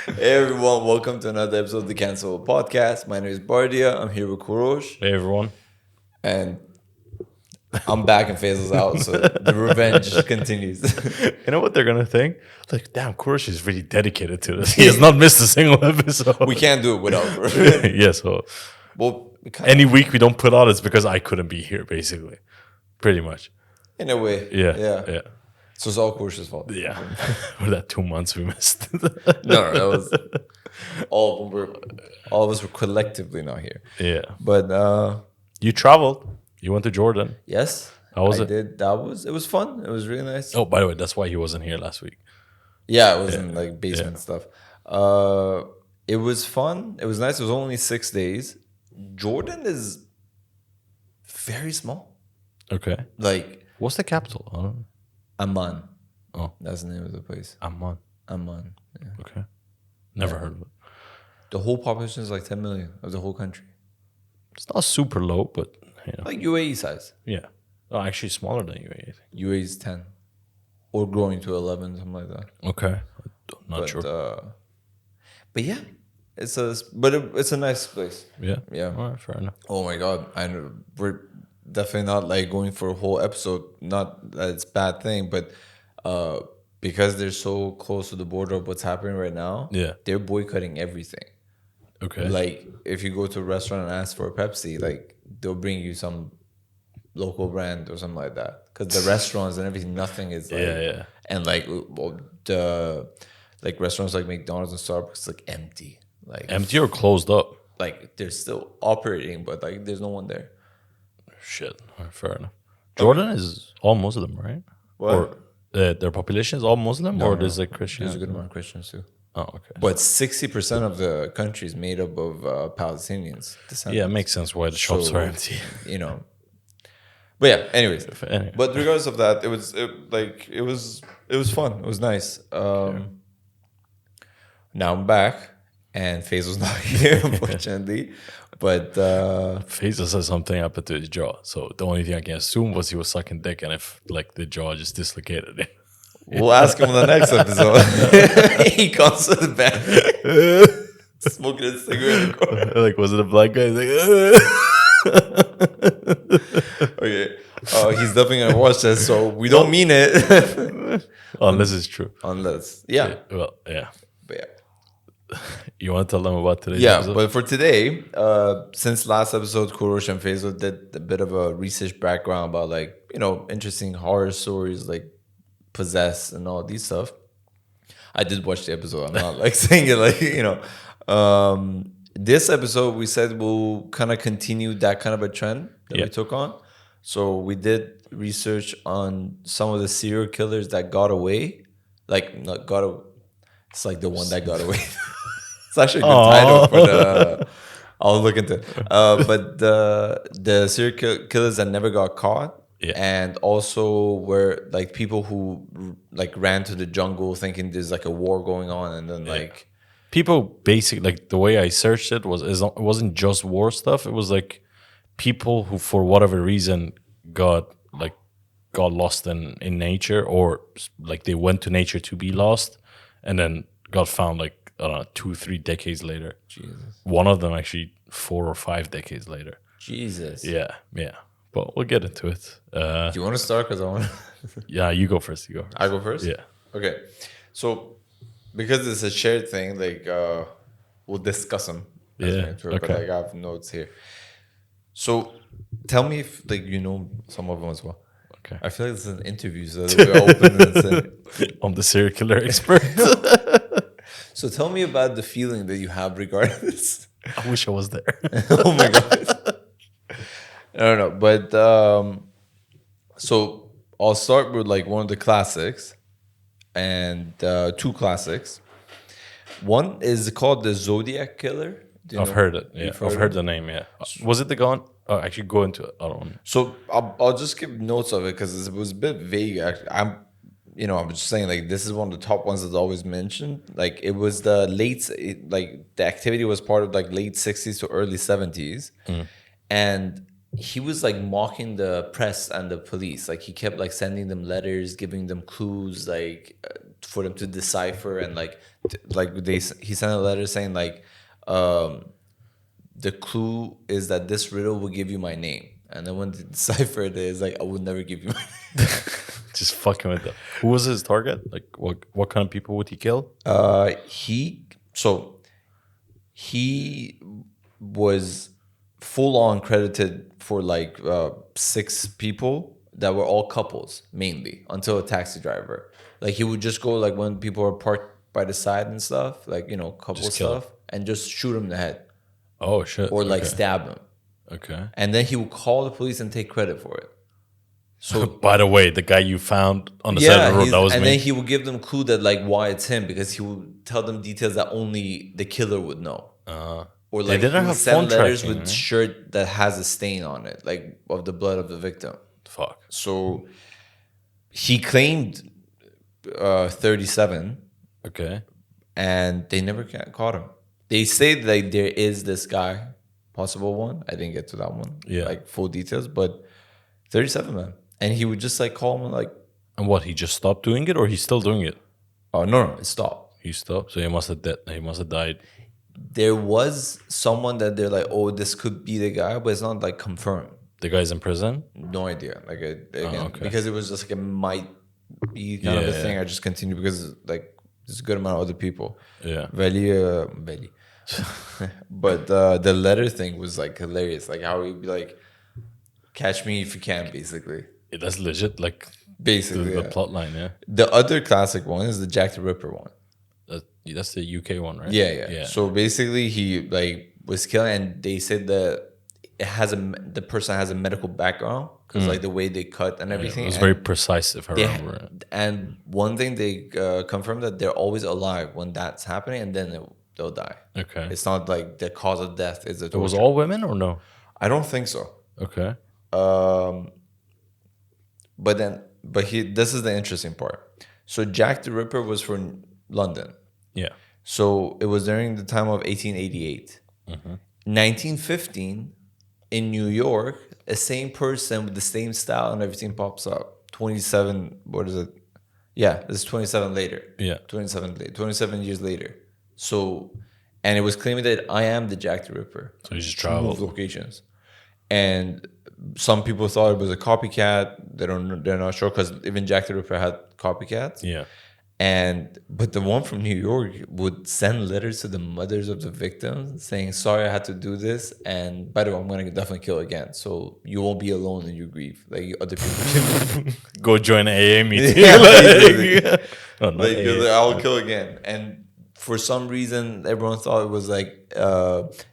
Hey everyone, welcome to another episode of the Cancellable Podcast. My name is Bardia. I'm here with Kurosh, Hey everyone. and I'm back and Faisal's out, so the revenge continues. You know what they're gonna think? Like, damn, Kurosh is really dedicated to this. He has not missed a single episode. We can't do it without her. Yeah, so Well, we kinda- any week we don't put out, it's because I couldn't be here, basically. Pretty much. in a way. Yeah. So it's all Kurosh's fault. Yeah. For that 2 months we missed. No, that was all of us were collectively not here. Yeah. But You traveled. You went to Jordan. yes, How was I it? did. It was fun. It was really nice. Oh, by the way, that's why he wasn't here last week. Yeah, it was in like basement stuff. It was fun. It was nice. It was only 6 days. Jordan is very small. Okay. Like What's the capital? I don't know. Amman. Oh. That's the name of the place. Amman. Amman. Yeah. Okay. Never heard of it. The whole population is like 10 million of the whole country. It's not super low, but you know. Like UAE size. Yeah. Oh, actually smaller than UAE, I think. UAE is 10. Or growing to 11, something like that. Okay. Not sure. But yeah, it's a nice place. Yeah. Yeah. All right, fair enough. Oh my god! I know we're definitely not like going for a whole episode. Not that it's a bad thing, but because they're so close to the border of what's happening right now, Yeah. they're boycotting everything. Okay. Like if you go to a restaurant and ask for a Pepsi, like they'll bring you some local brand or something like that. Because the restaurants and everything, nothing is like Yeah. and like the like restaurants like McDonald's and Starbucks like empty. Like Empty or closed up? like they're still operating, but like there's no one there. Shit. All right, fair enough. Jordan is all Muslim, right? What? Or their population is all Muslim, or there's like Christian? There's a good amount of Christians too. Oh, okay. But 60% of the country is made up of Palestinians. Yeah, it makes sense why the shops So, are empty. You know. But yeah, anyways. Anyway. But regardless of that, it was fun. It was nice. Now I'm back, and Faisal's not here, unfortunately. But Faisal said something happened to his jaw, so the only thing I can assume was he was sucking dick, and if like the jaw just dislocated. we'll ask him on the next episode. He comes to the back, smoking a cigarette in the corner. Like, was it a black guy? He's like, Okay. He's definitely gonna watch this, so we don't mean it. unless it's true. Unless, yeah. Well, yeah. But yeah. You want to tell them about today's Yeah, episode? but for today, since last episode, Kurosh and Faisal did a bit of a research background about like, you know, interesting horror stories like Possessed and all these stuff. I did watch the episode. I'm not like saying it like, you know. This episode, we said we'll kind of continue that kind of a trend that we took on. So we did research on some of the serial killers that got away. Like, not got away. It's like the one that got away. It's actually a good title for the. I'll look into it. But the serial killers that never got caught, and also were like people who like ran to the jungle thinking there's like a war going on, and then like people basically, like the way I searched it it wasn't just war stuff. It was like people who for whatever reason got lost in nature, or like they went to nature to be lost and then got found like, I don't know, 2-3 decades later. Jesus. One of them actually 4 or 5 decades later. Jesus. Yeah. But we'll get into it. Do you want to start? Because I want. Yeah, you go first. I go first. Yeah. Okay. So because it's a shared thing, like we'll discuss them. Yeah. But Okay. like I have notes here. So tell me if like you know some of them as well. Okay. I feel like this is an interview, so we're open and say. I'm the serial killer expert. So tell me about the feeling that you have regarding this. I wish I was there. Oh my god. I don't know, but so I'll start with like one of the classics, and 2 classics. One is called the Zodiac Killer. Do you I've know? heard it. Yeah, You've I've of heard it? the name. Yeah, was it the gun? Oh, actually, go into it. I don't know. So I'll just give notes of it because it was a bit vague. Actually, I'm just saying like this is one of the top ones that's always mentioned. Like it was the the activity was part of like late 60s to early 70s, and he was like mocking the press and the police. Like he kept like sending them letters, giving them clues, like for them to decipher and like he sent a letter saying like the clue is that this riddle will give you my name. And then when they decipher it, it's like, I would never give you my name. Just fucking with them. Who was his target? Like, what kind of people would he kill? He was full on credited for like 6 people that were all couples mainly, until a taxi driver. Like he would just go like when people are parked by the side and stuff, like, you know, couple Just kill stuff, and just shoot him in the head Oh shit. or like Okay. stab him. Okay. And then he would call the police and take credit for it. So By the way, the guy you found on the side of the road, that was and me. then he would give them clue that like why it's him, because he would tell them details that only the killer would know. Or They like didn't he would have send phone letters tracking, with right? shirt that has a stain on it, like of the blood of the victim. Fuck. So he claimed 37, Okay. and they never caught him. They say like there is this guy, possible one. I didn't get to that one, Yeah. like full details, but 37, man. And he would just like call him like, And what? He just stopped doing it, or he's still doing it? oh no, it stopped. He stopped, so he must have died. There was someone that they're like, oh, this could be the guy, but it's not like confirmed. The guy's in prison. No idea. Like again, okay. because it was just like it might be kind of a Yeah, thing. I just continued because like there's a good amount of other people. Yeah. Veli. But the letter thing was like hilarious. Like how he'd be like, catch me if you can, basically. Yeah, that's legit. Like Basically, the yeah. plot line. Yeah. The other classic one is the Jack the Ripper one. That's the UK one, right? Yeah. So basically, he like was killing, and they said that the person has a medical background because like the way they cut and everything. It was and very precise, if I they- remember. and one thing they confirmed that they're always alive when that's happening, and then they'll die. Okay. It's not like the cause of death is a It was torture. all women or no? I don't think so. Okay. But this is the interesting part. So Jack the Ripper was from London. Yeah. So it was during the time of 1888. 1915, in New York, a same person with the same style and everything pops up. 27, what is it? Yeah, this is 27 later. Yeah. 27 years later. So, and it was claiming that I am the Jack the Ripper. So he just To move traveled. locations. And some people thought it was a copycat. They're not sure, because even Jack the Ripper had copycats. Yeah. But the one from New York would send letters to the mothers of the victims saying, sorry, I had to do this. And by the way, I'm going to definitely kill again. So you won't be alone in your grief. Like other people. Go join an AA meeting. Yeah, Like, basically. no, not Like, AA. I'll kill again. And for some reason, everyone thought it was like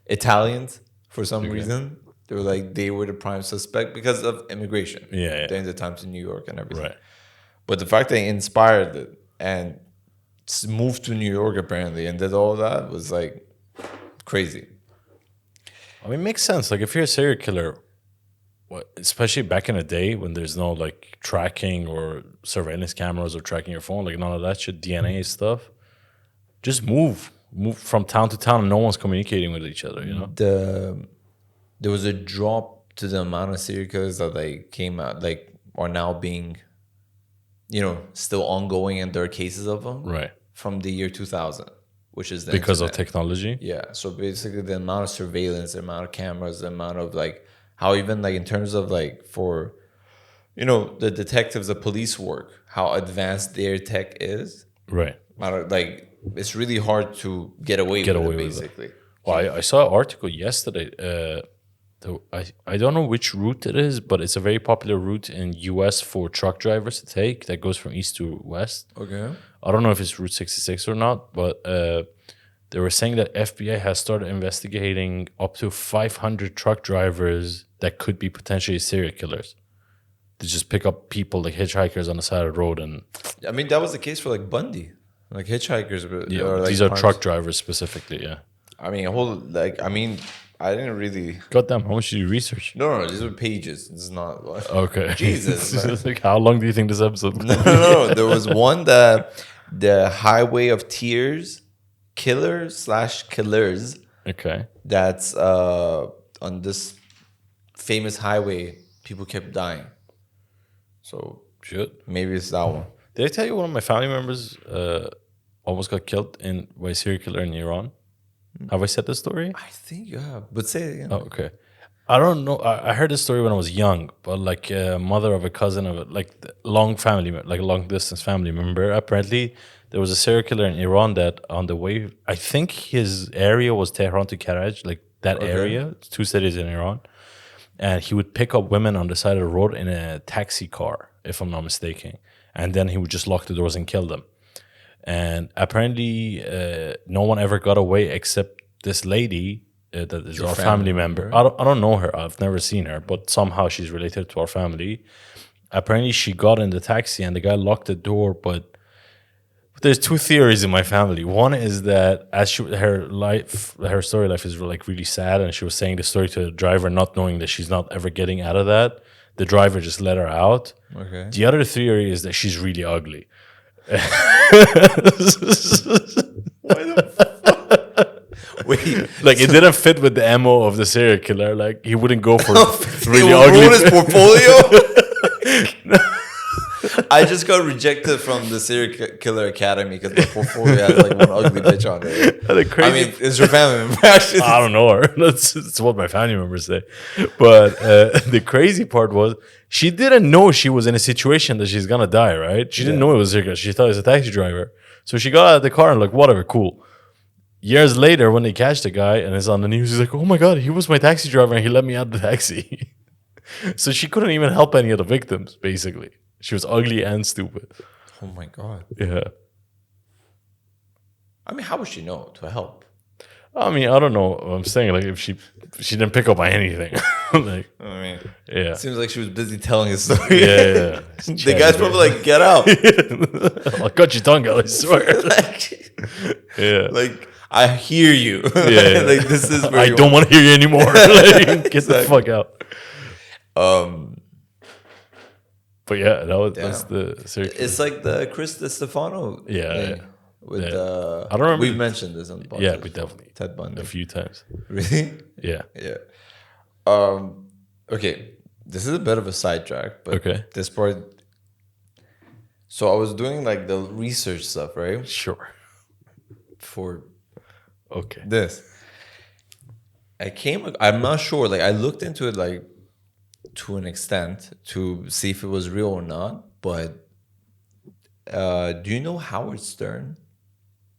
Italians. For some reason, they were like, they were the prime suspect because of immigration. Yeah. During the time to New York and everything. Right. But the fact they inspired it and moved to New York apparently and did all that was like crazy. I mean, it makes sense. Like, if you're a serial killer, especially back in the day when there's no like tracking or surveillance cameras or tracking your phone, like none of that shit, DNA stuff, just move from town to town and no one's communicating with each other, you know? There was a drop to the amount of serial killers that like came out, like are now being, still ongoing, and there are cases of them Right. from the year 2000, which is the Because of internet. technology. Yeah. So basically, the amount of surveillance, the amount of cameras, the amount of like how even like in terms of like for, the detectives, the police work, how advanced their tech is. Right. Like it's really hard to get away with it, basically. Well, I saw an article yesterday. I don't know which route it is, but it's a very popular route in US for truck drivers to take that goes from east to west. Okay. I don't know if it's Route 66 or not, but they were saying that FBI has started investigating up to 500 truck drivers that could be potentially serial killers. They just pick up people like hitchhikers on the side of the road, and I mean, that was the case for like Bundy, like hitchhikers. Like these are crimes. truck drivers specifically. Yeah. I didn't really. Goddamn, how much did you research? No, these are pages. This is not. Okay. Jesus, man. Like, how long do you think this episode? No. There was one that the Highway of Tears, killer/killers. Okay. That's on this famous highway. People kept dying. So Shit. maybe it's that one. Did I tell you one of my family members almost got killed by a serial killer in Iran? Have I said this story? I think you have, but say it again. Oh, okay. I don't know. I heard this story when I was young, but like mother of a cousin of it, like long family, like a long distance family member. Apparently, there was a serial killer in Iran that on the way, I think his area was Tehran to Karaj, like that area, 2 cities in Iran. And he would pick up women on the side of the road in a taxi car, if I'm not mistaken. And then he would just lock the doors and kill them. And apparently, no one ever got away except this lady that is Your our family family member. I don't know her. I've never seen her, but somehow she's related to our family. Apparently, she got in the taxi and the guy locked the door. But there's two theories in my family. One is that her story life is like really sad, and she was saying the story to the driver, not knowing that she's not ever getting out of that. The driver just let her out. Okay. The other theory is that she's really ugly. Wait, Like it didn't fit with the MO of the serial killer. Like he wouldn't go for really it will ugly. ruin his portfolio. I just got rejected from the serial killer academy because my portfolio has like one ugly bitch on it. The crazy, I mean, it's your family member. Actually. I don't know her. That's what my family members say. But the crazy part was she didn't know she was in a situation that she's gonna die. Right? She didn't know it was a serial killer. She thought it was a taxi driver. So she got out of the car and like whatever, cool. Years later, when they catch the guy and it's on the news, he's like, "Oh my god, he was my taxi driver and he let me out of the taxi." So she couldn't even help any of the victims. Basically, she was ugly and stupid. Oh my god. Yeah. I mean, how would she know to help? I mean, I don't know. I'm saying like if she didn't pick up on anything, like I mean, yeah, it seems like she was busy telling his story. yeah. The guy's probably like, "Get out!" I'll cut your tongue out. I swear. Yeah. Like, I hear you. Yeah. Like this is where I don't want to hear you anymore. Like, get the fuck out. But yeah, that's the serial killer. It's like the Chris Stefano. Yeah, thing yeah. With Yeah. I don't remember. We've mentioned this on the podcast. Yeah, we definitely Ted Bundy. a few times. Really? Yeah. Yeah. Okay. This is a bit of a sidetrack, but Okay. this part. So I was doing like the research stuff, right? Sure. For Okay. this. I'm not sure. Like I looked into it like to an extent to see if it was real or not. But do you know Howard Stern?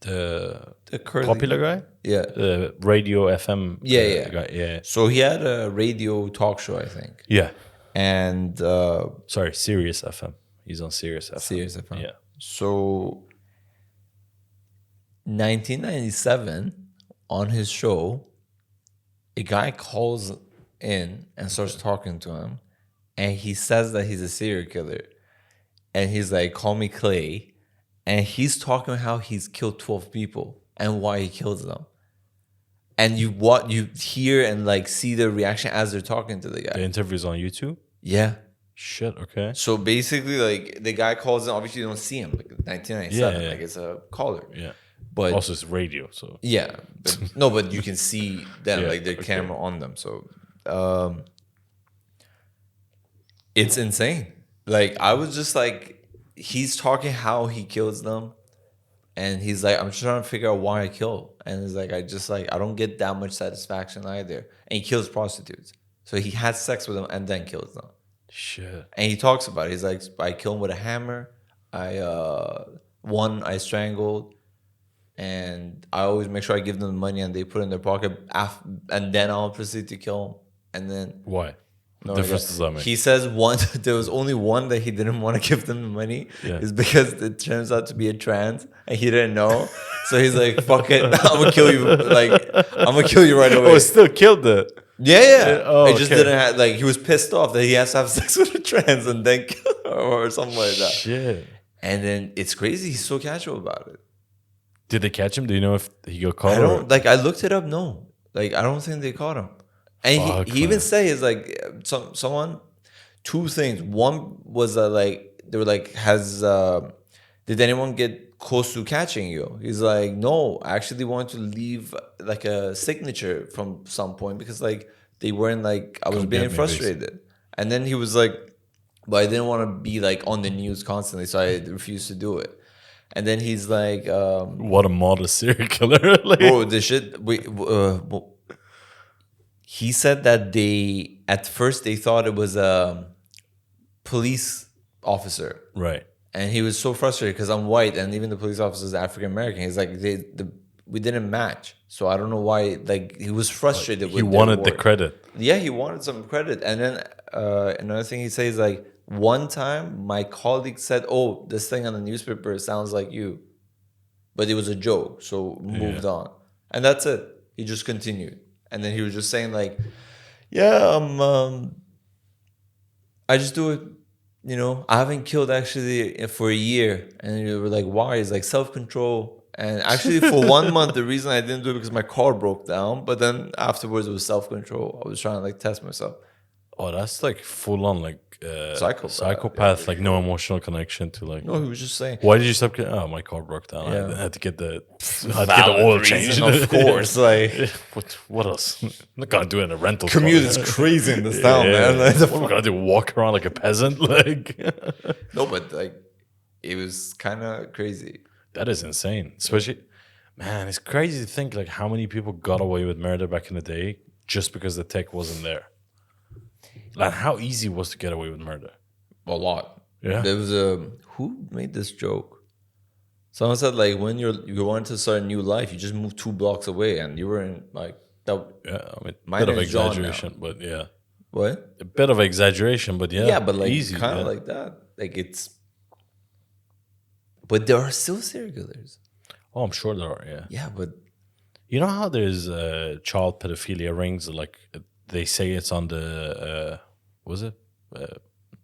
The curly Popular guy? Yeah. The radio FM Yeah. guy. Yeah. So he had a radio talk show, I think. Yeah. And Sorry, Sirius FM. He's on Sirius FM. Serious FM. Yeah. So 1997 on his show, a guy calls in and starts talking to him, and he says that he's a serial killer, and he's like, "Call me Clay," and he's talking how he's killed 12 people and why he kills them, and you hear and like see the reaction as they're talking to the guy. The interview's on YouTube? Yeah. Shit, okay. So basically, like the guy calls in. Obviously, you don't see him. Like 1997, Yeah. like it's a caller. Yeah. But Also, it's radio, so. yeah, but you can see them, Yeah, like their okay. camera on them. So it's insane. Like I was just like, he's talking how he kills them, and he's like, I'm just trying to figure out why I kill, and he's like, I don't get that much satisfaction either. And he kills prostitutes, so he has sex with them and then kills them. Shit. And he talks about it. He's like, I kill him with a hammer. I strangled. And I always make sure I give them the money and they put it in their pocket. And then I'll proceed to kill him. And then... Why? No, What difference does that make? he says there was only one that he didn't want to give them the money. Yeah. Is because it turns out to be a trans. And he didn't know. So he's like, fuck it. I'm going to kill you. Like, I'm going to kill you right away. Oh, still killed it. Yeah. Oh, it just okay. didn't have... Like, he was pissed off that he has to have sex with a trans and then kill her or something like that. Shit. And then it's crazy. He's so casual about it. Did they catch him? Do you know if he got caught? I don't like. I looked it up. No, like I don't think they caught him. And Fuck, he even man. says like someone. Two things. One was like they were like, did anyone get close to catching you? He's like, no, I actually wanted to leave like a signature from some point because like they weren't like I was Come being get me, frustrated. And then he was like, but I didn't want to be like on the news constantly, so I refused to do it. And then he's like, What a modest serial killer. Like, bro, the shit. He said that at first they thought it was a police officer, right. and he was so frustrated because I'm white, and even the police officer is African American. He's like, we didn't match, so I don't know why. Like, he was frustrated. He with wanted the credit. Yeah, he wanted some credit. And then another thing he says, like, one time my colleague said, "Oh, this thing on the newspaper sounds like you," but it was a joke, so moved on, and that's it. He just continued, and then he was just saying like, "Yeah, I just do it. I haven't killed actually for a year." And you were like, "Why?" He's like, "Self-control." And actually, for 1 month, the reason I didn't do it because my car broke down. But then afterwards, it was self-control. I was trying to like test myself. Oh, that's like full on like Psychopath. like no emotional connection to like. No, he was just saying. Why did you stop? Oh, my car broke down. Yeah. I had to get the oil changed. Of course, like what else? I'm not gonna do it in a rental. commute car. is crazy in this town, man. Like, What am I gonna do? Walk around like a peasant? Like no, but like it was kind of crazy. that is insane. Especially, man, it's crazy to think like how many people got away with murder back in the day just because the tech wasn't there. Like how easy it was to get away with murder. A lot. Yeah. There was who made this joke? Someone said like when you wanted to start a new life, you just moved 2 blocks away, and you were in like that. Yeah, I mean, My bit of name's John exaggeration, but yeah, What? a bit of exaggeration, but yeah, Yeah, but like easy, kind of yeah. like that. Like it's. But there are still serial killers. Oh, I'm sure there are. Yeah, Yeah, but you know how there's child pedophilia rings? Like they say it's on the was it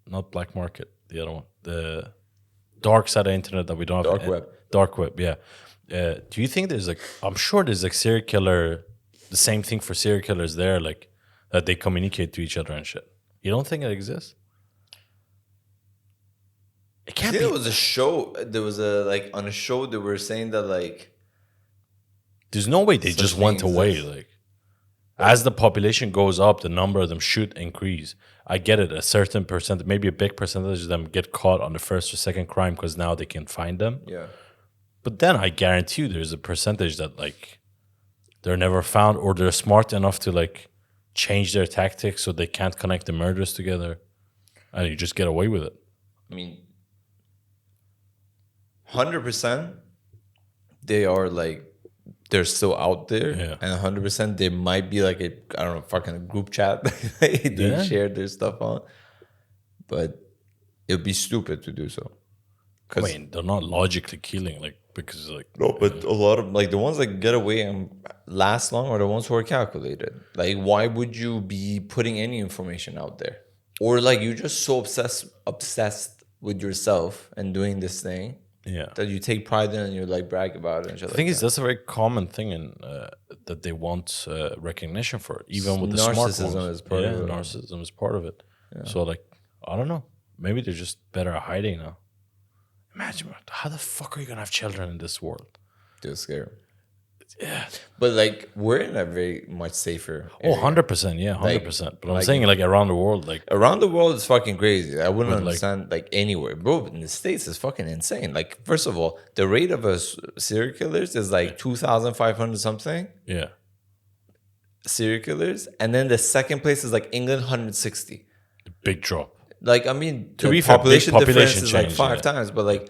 not black market? The other one, the dark side of internet that we don't have. Dark web. Dark web, yeah. Do you think there's like? I'm sure there's like serial killer. The same thing for serial killers there, like that they communicate to each other and shit. You don't think it exists? It can't be. there was a show. There was on a show they were saying that like There's no way they Such just went thing away. exists. Like as the population goes up, the number of them should increase. I get it. A certain percent, maybe a big percentage of them get caught on the first or second crime because now they can find them. yeah. But then I guarantee you there's a percentage that like they're never found or they're smart enough to like change their tactics so they can't connect the murders together and you just get away with it. I mean, 100%. They are like they're still out there, Yeah. and 100% there might be like I don't know, fucking group chat they Yeah. shared their stuff on, but it would be stupid to do so. I mean, they're not logically killing like because like No, but a lot of like the ones that get away and last long are the ones who are calculated. Like, why would you be putting any information out there? Or like you're just so obsessed with yourself and doing this thing yeah. that you take pride in and you like brag about it and shit The like thing is, that. that's a very common thing in that they want recognition for, even with the smart Narcissism ones. is part of it. Narcissism is part of it. So, like, I don't know. Maybe they're just better at hiding now. Imagine how the fuck are you gonna have children in this world? It's scary. Yeah. But like we're in a very much safer Oh, area. 100%. Yeah, 100%. But I'm like- saying like around the world, like Around the world is fucking crazy. I wouldn't But, like- understand like anywhere, bro. But in the States, it's fucking insane. Like, first of all, the rate of us serial killers is like 2,500 something yeah, serial killers, and then the second place is like England, 160. big drop. Like, I mean, To the be fair, big population difference population is like change, 5 yeah. times, but like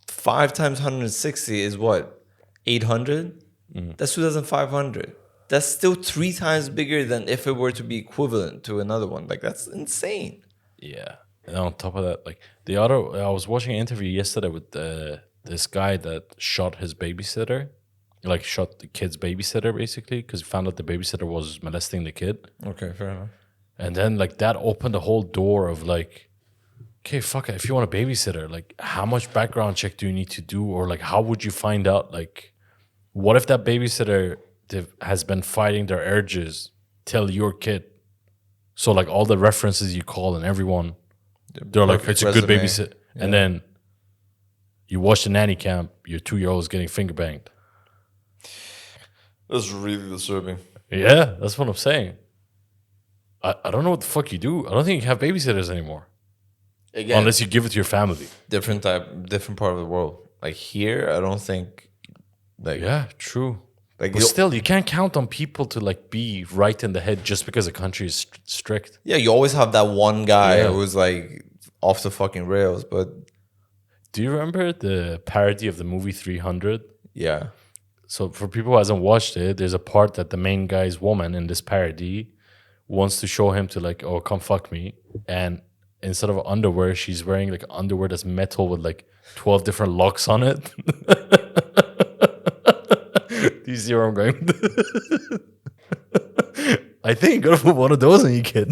5 times 160 is what, 800? Mm-hmm. That's 2,500. That's still 3 times bigger than if it were to be equivalent to another one. Like, that's insane. Yeah. And on top of that, like I was watching an interview yesterday with this guy that shot his babysitter, like shot the kid's babysitter basically because he found out the babysitter was molesting the kid. Okay, fair enough. And then like that opened the whole door of like, okay, fuck it. If you want a babysitter, like how much background check do you need to do? Or like how would you find out? Like, what if that babysitter has been fighting their urges till your kid? So like all the references you call and everyone, they're like, Perfect it's a good resume. babysitter. And then you watch the nanny camp, your 2-year-old's getting finger banged. That's really disturbing. Yeah, that's what I'm saying. I don't know what the fuck you do. I don't think you have babysitters anymore. Again, unless you give it to your family. different part of the world. Like here, I don't think. Like Yeah, true. Like But still, you can't count on people to like be right in the head just because a country is strict. yeah, you always have that one guy Yeah. who's like off the fucking rails. But Do you remember the parody of the movie 300? yeah, So for people who hasn't watched it, there's a part that the main guy's woman in this parody wants to show him to like, oh, come fuck me. And instead of underwear, she's wearing like underwear that's metal with like 12 different locks on it. Do you see where I'm going? I think you gotta put one of those on your kid.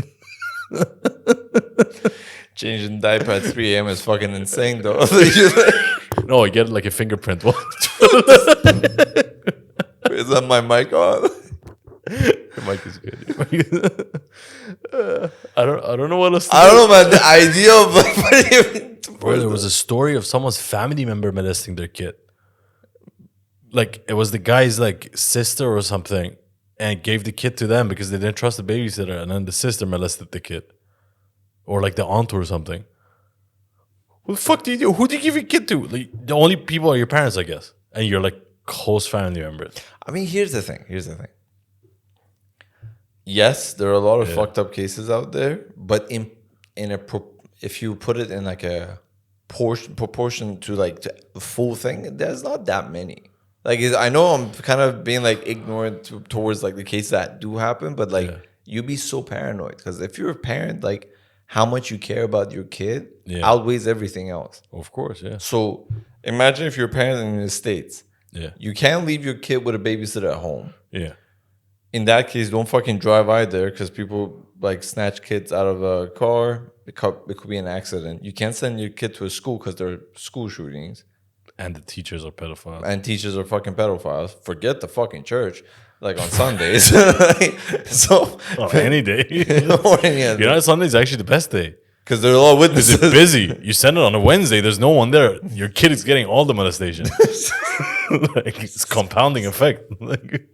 changing diaper at 3 a.m. is fucking insane though. No, I get like a fingerprint one. Is that my mic on? Your mic is good. I don't know what else. I don't know, man. The idea of like, Bro, there was a story of someone's family member molesting their kid. Like it was the guy's like sister or something, and gave the kid to them because they didn't trust the babysitter, and then the sister molested the kid, or like the aunt or something. What the fuck do you do? Who do you give your kid to? Like the only people are your parents, I guess, and you're like close family members. I mean, here's the thing. Yes, there are a lot of fucked up cases out there, but if you put it in like a proportion to like the full thing, there's not that many. Like I know I'm kind of being like ignorant towards like the cases that do happen, but like you'd be so paranoid because if you're a parent, like how much you care about your kid outweighs everything else. Of course, yeah. So imagine if you're a parent in the States. Yeah. You can't leave your kid with a babysitter at home. Yeah. In that case, don't fucking drive either because people like snatch kids out of a car. It could be an accident. You can't send your kid to a school because there are school shootings. And the teachers are pedophiles. And teachers are fucking pedophiles. Forget the fucking church. Like on Sundays. So on any day. Yeah, You know, Sunday's actually the best day. because there are a lot of Because witnesses. it's busy. You send it on a Wednesday, there's no one there. Your kid is getting all the molestation. Like it's compounding effect. Like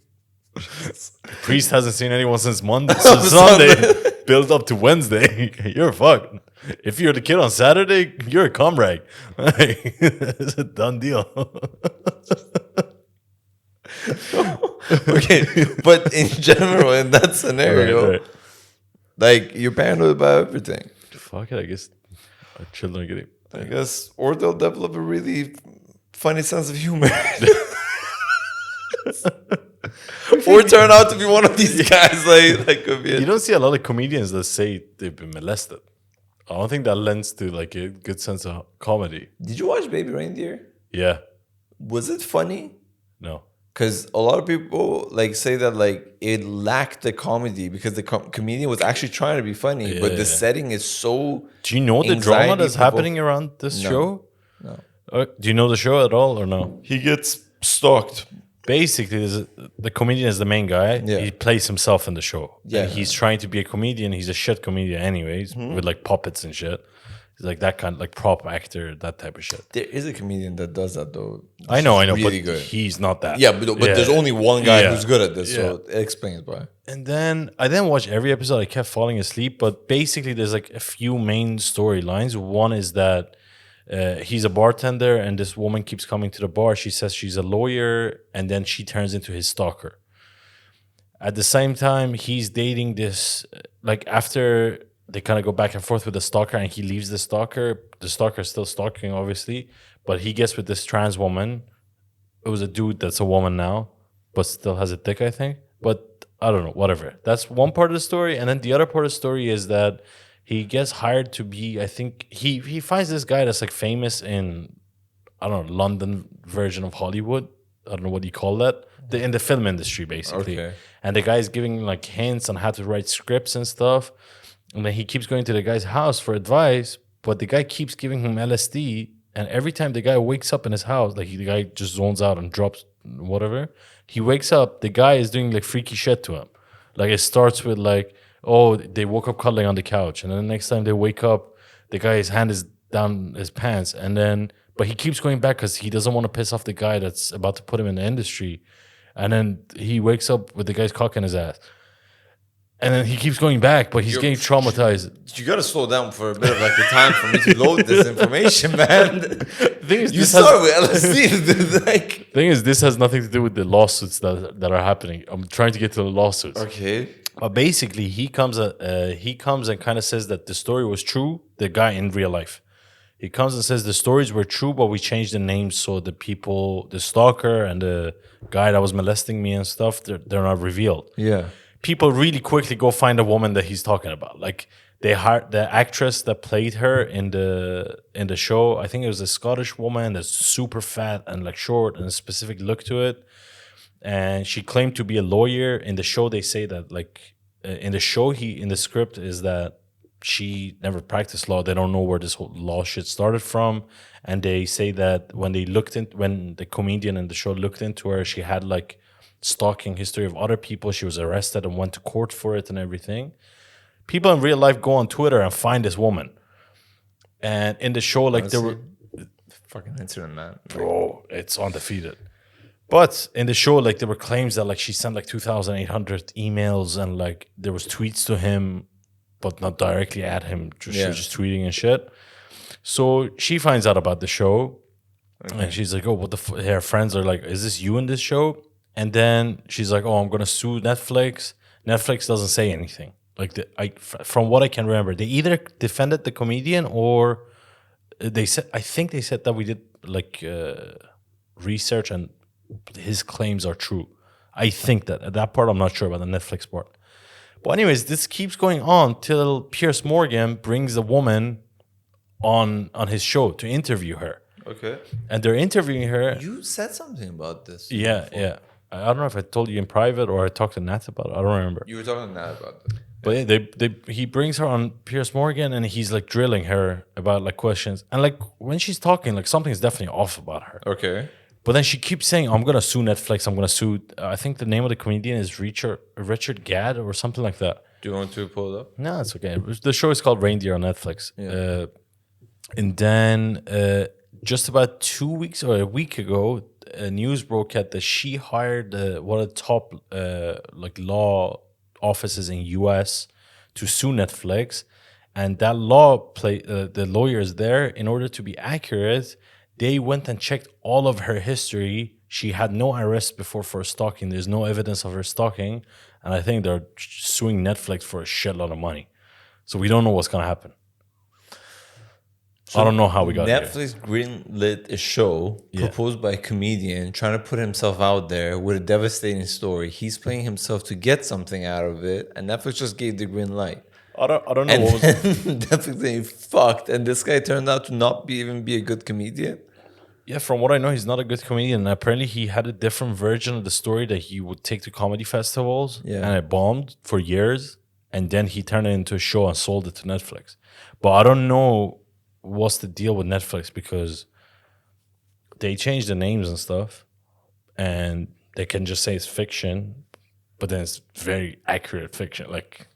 priest hasn't seen anyone since Monday, since Sunday. Build up to Wednesday. You're fucked. If you're the kid on Saturday, you're a comrade. It's a done deal. Okay, but in general, in that scenario, Right. like you're paranoid about everything. Fuck it, I guess our children are getting. I guess, or they'll develop a really funny sense of humor. Or turn out to be one of these guys. Like could be You don't see a lot of comedians that say they've been molested. I don't think that lends to like a good sense of comedy. Did you watch Baby Reindeer? Yeah. Was it funny? No. Because a lot of people like say that like it lacked the comedy because the comedian was actually trying to be funny, but the setting is so. Do you know the drama that's happening around this show? No. Do you know the show at all or no? He gets stalked. Basically, the comedian is the main guy. Yeah. He plays himself in the show. Yeah. And he's trying to be a comedian. He's a shit comedian anyways, with like puppets and shit. He's like that kind of like prop actor, that type of shit. There is a comedian that does that though. I know, really but good. he's not that. Yeah, but there's only one guy Yeah. who's good at this, Yeah. so it explains why. And then I didn't watch every episode. I kept falling asleep. But basically, there's like a few main storylines. One is that he's a bartender, and this woman keeps coming to the bar. She says she's a lawyer, and then she turns into his stalker. At the same time, he's dating this. Like after they kind of go back and forth with the stalker, and he leaves the stalker. The stalker is still stalking, obviously, but he gets with this trans woman. It was a dude that's a woman now, but still has a dick, I think. But I don't know, whatever. That's one part of the story. And then the other part of the story is that he gets hired to be, I think, he finds this guy that's like famous in, I don't know, London version of Hollywood. I don't know what you call that. In the film industry, basically. Okay. And the guy's giving like hints on how to write scripts and stuff. And then he keeps going to the guy's house for advice, but the guy keeps giving him LSD. And every time the guy wakes up in his house, like the guy just zones out and drops whatever. He wakes up, the guy is doing like freaky shit to him. Like it starts with like, oh, they woke up cuddling on the couch. And then the next time they wake up, the guy's hand is down his pants. And then, but he keeps going back because he doesn't want to piss off the guy that's about to put him in the industry. And then he wakes up with the guy's cock in his ass. And then he keeps going back, but he's getting traumatized. You gotta slow down for a bit of like the time for me to load this information, man. Thing is, You start with LSD, like. Thing is, this has nothing to do with the lawsuits that are happening. I'm trying to get to the lawsuits. Okay. But basically, he comes and kind of says that the story was true. The guy in real life, he comes and says the stories were true, but we changed the names so the people, the stalker and the guy that was molesting me and stuff, they're not revealed. Yeah. People really quickly go find a woman that he's talking about. Like they hired the actress that played her in the show. I think it was a Scottish woman that's super fat and like short and a specific look to it. And she claimed to be a lawyer. In the show, they say that like in the script is that she never practiced law. They don't know where this whole law shit started from. And they say that when the comedian in the show looked into her, she had like stalking history of other people. She was arrested and went to court for it and everything. People in real life go on Twitter and find this woman. And in the show, like there were fucking internet, man. Bro, it's undefeated. But in the show, like there were claims that like she sent like 2,800 emails and like there was tweets to him, but not directly at him. She was just tweeting and shit. So she finds out about the show, and she's like, "Oh, what the?" Her friends are like, "Is this you in this show?" And then she's like, "Oh, I'm gonna sue Netflix." Netflix doesn't say anything. Like from what I can remember, they either defended the comedian or they said. I think they said that we did like research and his claims are true. I think that part I'm not sure about the Netflix part. But anyways, this keeps going on till Piers Morgan brings a woman on his show to interview her. Okay. And they're interviewing her. You said something about this. Yeah, before. yeah. I don't know if I told you in private or I talked to Nat about it. I don't remember. You were talking to Nat about this. But yeah, he brings her on Piers Morgan and he's like drilling her about like questions. And like when she's talking, like something's definitely off about her. Okay. But then she keeps saying, "I'm gonna sue Netflix. I'm gonna sue." I think the name of the comedian is Richard Gadd or something like that. Do you want to pull it up? No, it's okay. The show is called Reindeer on Netflix. Yeah. And then just about 2 weeks or a week ago, news broke out that she hired one of the top like law offices in US to sue Netflix, and that the lawyers there, in order to be accurate, they went and checked all of her history. She had no arrests before for stalking. There's no evidence of her stalking, and I think they're suing Netflix for a shitload of money. So we don't know what's gonna happen. I don't know how we got here. Netflix greenlit a show proposed by a comedian trying to put himself out there with a devastating story. He's playing himself to get something out of it, and Netflix just gave the green light. I don't know And what was Netflix saying fucked, and this guy turned out to not even be a good comedian. Yeah, from what I know, he's not a good comedian. Apparently, he had a different version of the story that he would take to comedy festivals, and it bombed for years. And then he turned it into a show and sold it to Netflix. But I don't know what's the deal with Netflix, because they change the names and stuff, and they can just say it's fiction, but then it's very accurate fiction. Like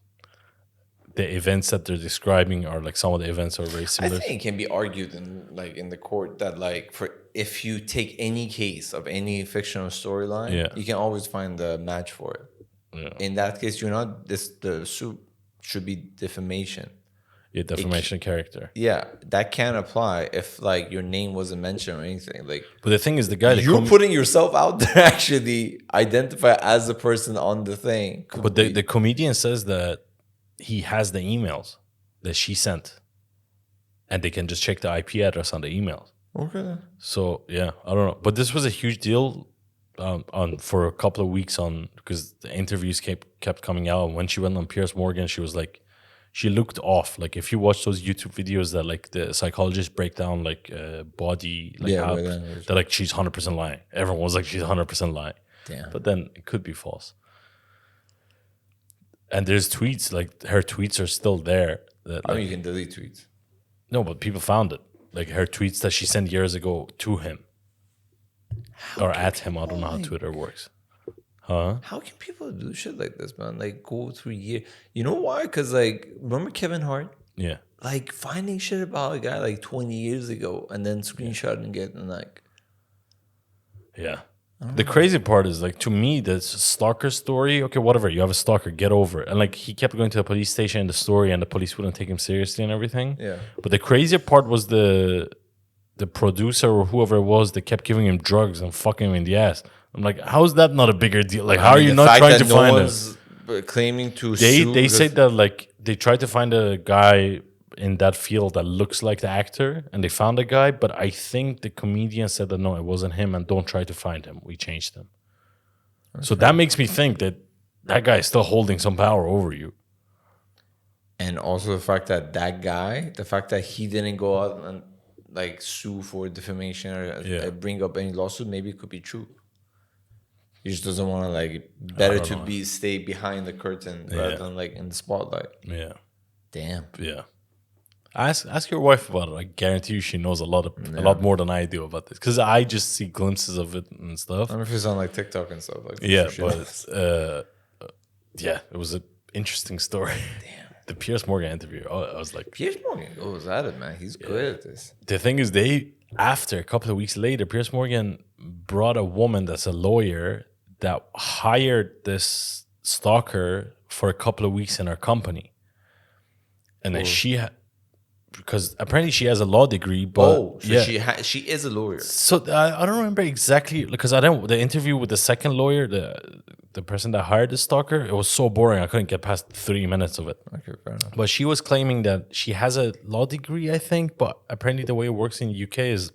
the events that they're describing are like some of the events are very I similar. think it can be argued in the court that like if you take any case of any fictional storyline, you can always find a match for it. Yeah. In that case, the suit should be defamation. Yeah, defamation of character. Yeah, that can apply if like your name wasn't mentioned or anything. Like, but the thing is, the guy you're putting yourself out there actually identify as the person on the thing. But the comedian says that he has the emails that she sent, and they can just check the IP address on the emails. Okay. So yeah, I don't know, but this was a huge deal on for a couple of weeks because the interviews kept coming out. And when she went on Piers Morgan, she was like, she looked off. Like if you watch those YouTube videos that like the psychologists break down like body, like how they're like she's 100% lying. Everyone was like she's 100% lying. Damn. But then it could be false. And there's tweets, like her tweets are still there. That, like, you can delete tweets. No, but people found it. Like her tweets that she sent years ago to him. Or at him. I don't know how Twitter works. Huh? How can people do shit like this, man? Like go through years. You know why? Because like, remember Kevin Hart? Yeah. Like finding shit about a guy like 20 years ago and then screenshotting it and like. Yeah. The crazy part is like to me, the stalker story. Okay, whatever. You have a stalker, get over it. And like he kept going to the police station in the story, and the police wouldn't take him seriously and everything. Yeah. But the crazier part was the producer or whoever it was that kept giving him drugs and fucking him in the ass. I'm like, how is that not a bigger deal? Like, how are you not trying to find him? Claiming to They said that like they tried to find a guy in that field that looks like the actor, and they found a guy, but I think the comedian said that no, it wasn't him, and don't try to find him. We changed him. Okay. So that makes me think that guy is still holding some power over you. And also the fact that the fact that he didn't go out and like sue for defamation or bring up any lawsuit, maybe it could be true. He just doesn't want to like better to stay behind the curtain rather than like in the spotlight. Yeah. Damn. Yeah. Ask your wife about it. I guarantee you she knows a lot more than I do about this, because I just see glimpses of it and stuff. I don't know if it's on like TikTok and stuff like that. Yeah, but it was an interesting story. Damn. The Piers Morgan interview. I was like, Piers Morgan goes at it, man. He's good at this. The thing is, after a couple of weeks later, Piers Morgan brought a woman that's a lawyer that hired this stalker for a couple of weeks in her company, and then because apparently she has a law degree, but she is a lawyer. So I don't remember exactly, because the interview with the second lawyer, the person that hired the stalker, it was so boring I couldn't get past 3 minutes of it. Okay, fair enough. But she was claiming that she has a law degree, I think, but apparently the way it works in the UK is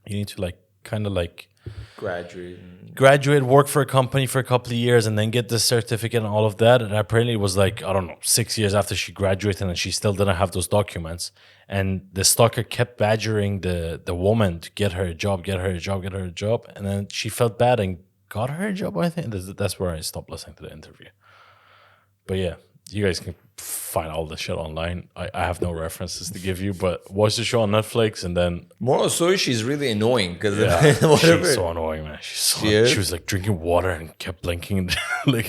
you need to like kind of like graduate, work for a company for a couple of years, and then get the certificate and all of that. And apparently it was like, I don't know, 6 years after she graduated, and she still didn't have those documents. And the stalker kept badgering the woman to get her a job. And then she felt bad and got her a job, I think. That's where I stopped listening to the interview. But yeah, you guys can find all this shit online. I have no references to give you, but watch the show on Netflix, and then moral story, she's really annoying because she's so annoying, man. She was like drinking water and kept blinking, like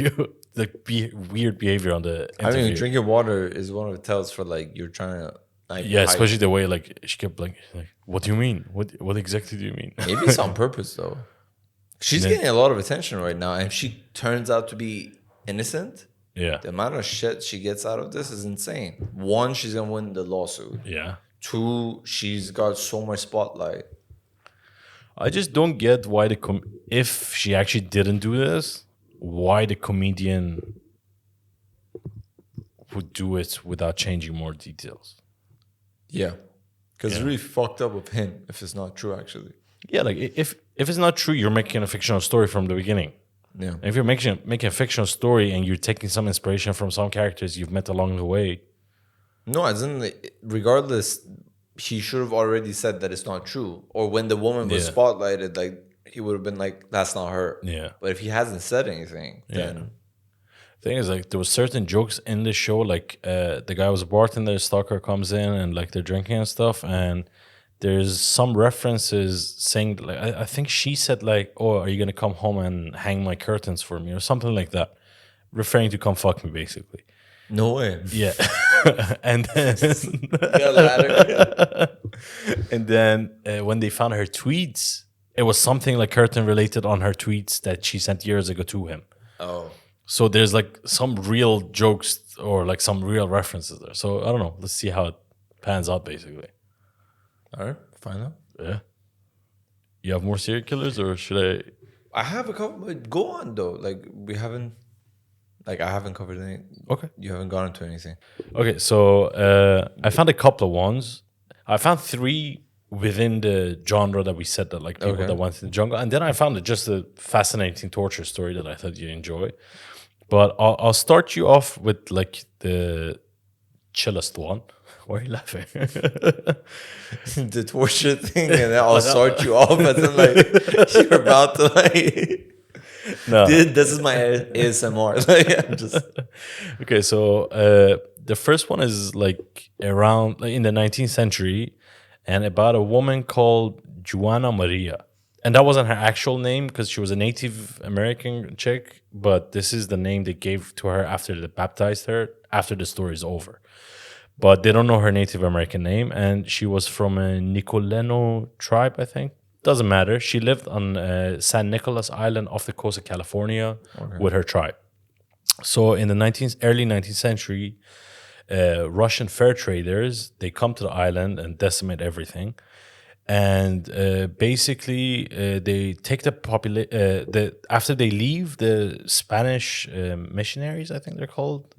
weird behavior on the interview. I mean, drinking water is one of the tells for like you're trying to like especially the way like she kept blinking. Like, what do you mean? What exactly do you mean? Maybe it's on purpose though. She's getting a lot of attention right now, and if she turns out to be innocent, the amount of shit she gets out of this is insane. 1, she's gonna win the lawsuit. 2, she's got so much spotlight. I just don't get why if she actually didn't do this, why the comedian would do it without changing more details. Yeah, because it's really fucked up with him if it's not true, actually. Yeah, like if it's not true, you're making a fictional story from the beginning. Yeah. And if you're making a fictional story and you're taking some inspiration from some characters you've met along the way. No, as in, regardless, he should have already said that it's not true. Or when the woman was spotlighted, like he would have been like, "That's not her." Yeah. But if he hasn't said anything, then. Thing is, like, there was certain jokes in the show, like the guy was a bartender, the stalker comes in, and like they're drinking and stuff, and there's some references saying, like, I think she said like, "Oh, are you gonna come home and hang my curtains for me?" or something like that, referring to "come fuck me," basically. No way. Yeah. And then and then when they found her tweets, it was something like curtain related on her tweets that she sent years ago to him. Oh. So there's like some real jokes or like some real references there. So I don't know. Let's see how it pans out, basically. All right, find out. Yeah. You have more serial killers, or should I? I have a couple. Go on though. Like we haven't. Like I haven't covered any. Okay. You haven't gone into anything. Okay, so I found a couple of ones. I found 3 within the genre that we said, that like people that went to the jungle, and then I found just a fascinating torture story that I thought you'd enjoy. But I'll start you off with like the chillest one. Why are you laughing? The torture thing, and then I'll start you off as in like you're about to like. No, this is my ASMR. Okay, so the first one is like around like in the 19th century, and about a woman called Juana Maria. And that wasn't her actual name because she was a Native American chick, but this is the name they gave to her after they baptized her, after the story is over. But they don't know her Native American name, and she was from a Nicoleno tribe, I think. Doesn't matter. She lived on San Nicolas Island off the coast of California with her tribe. So in the early 19th century, Russian fur traders, they come to the island and decimate everything. And basically, they take after they leave, the Spanish missionaries, I think they're called,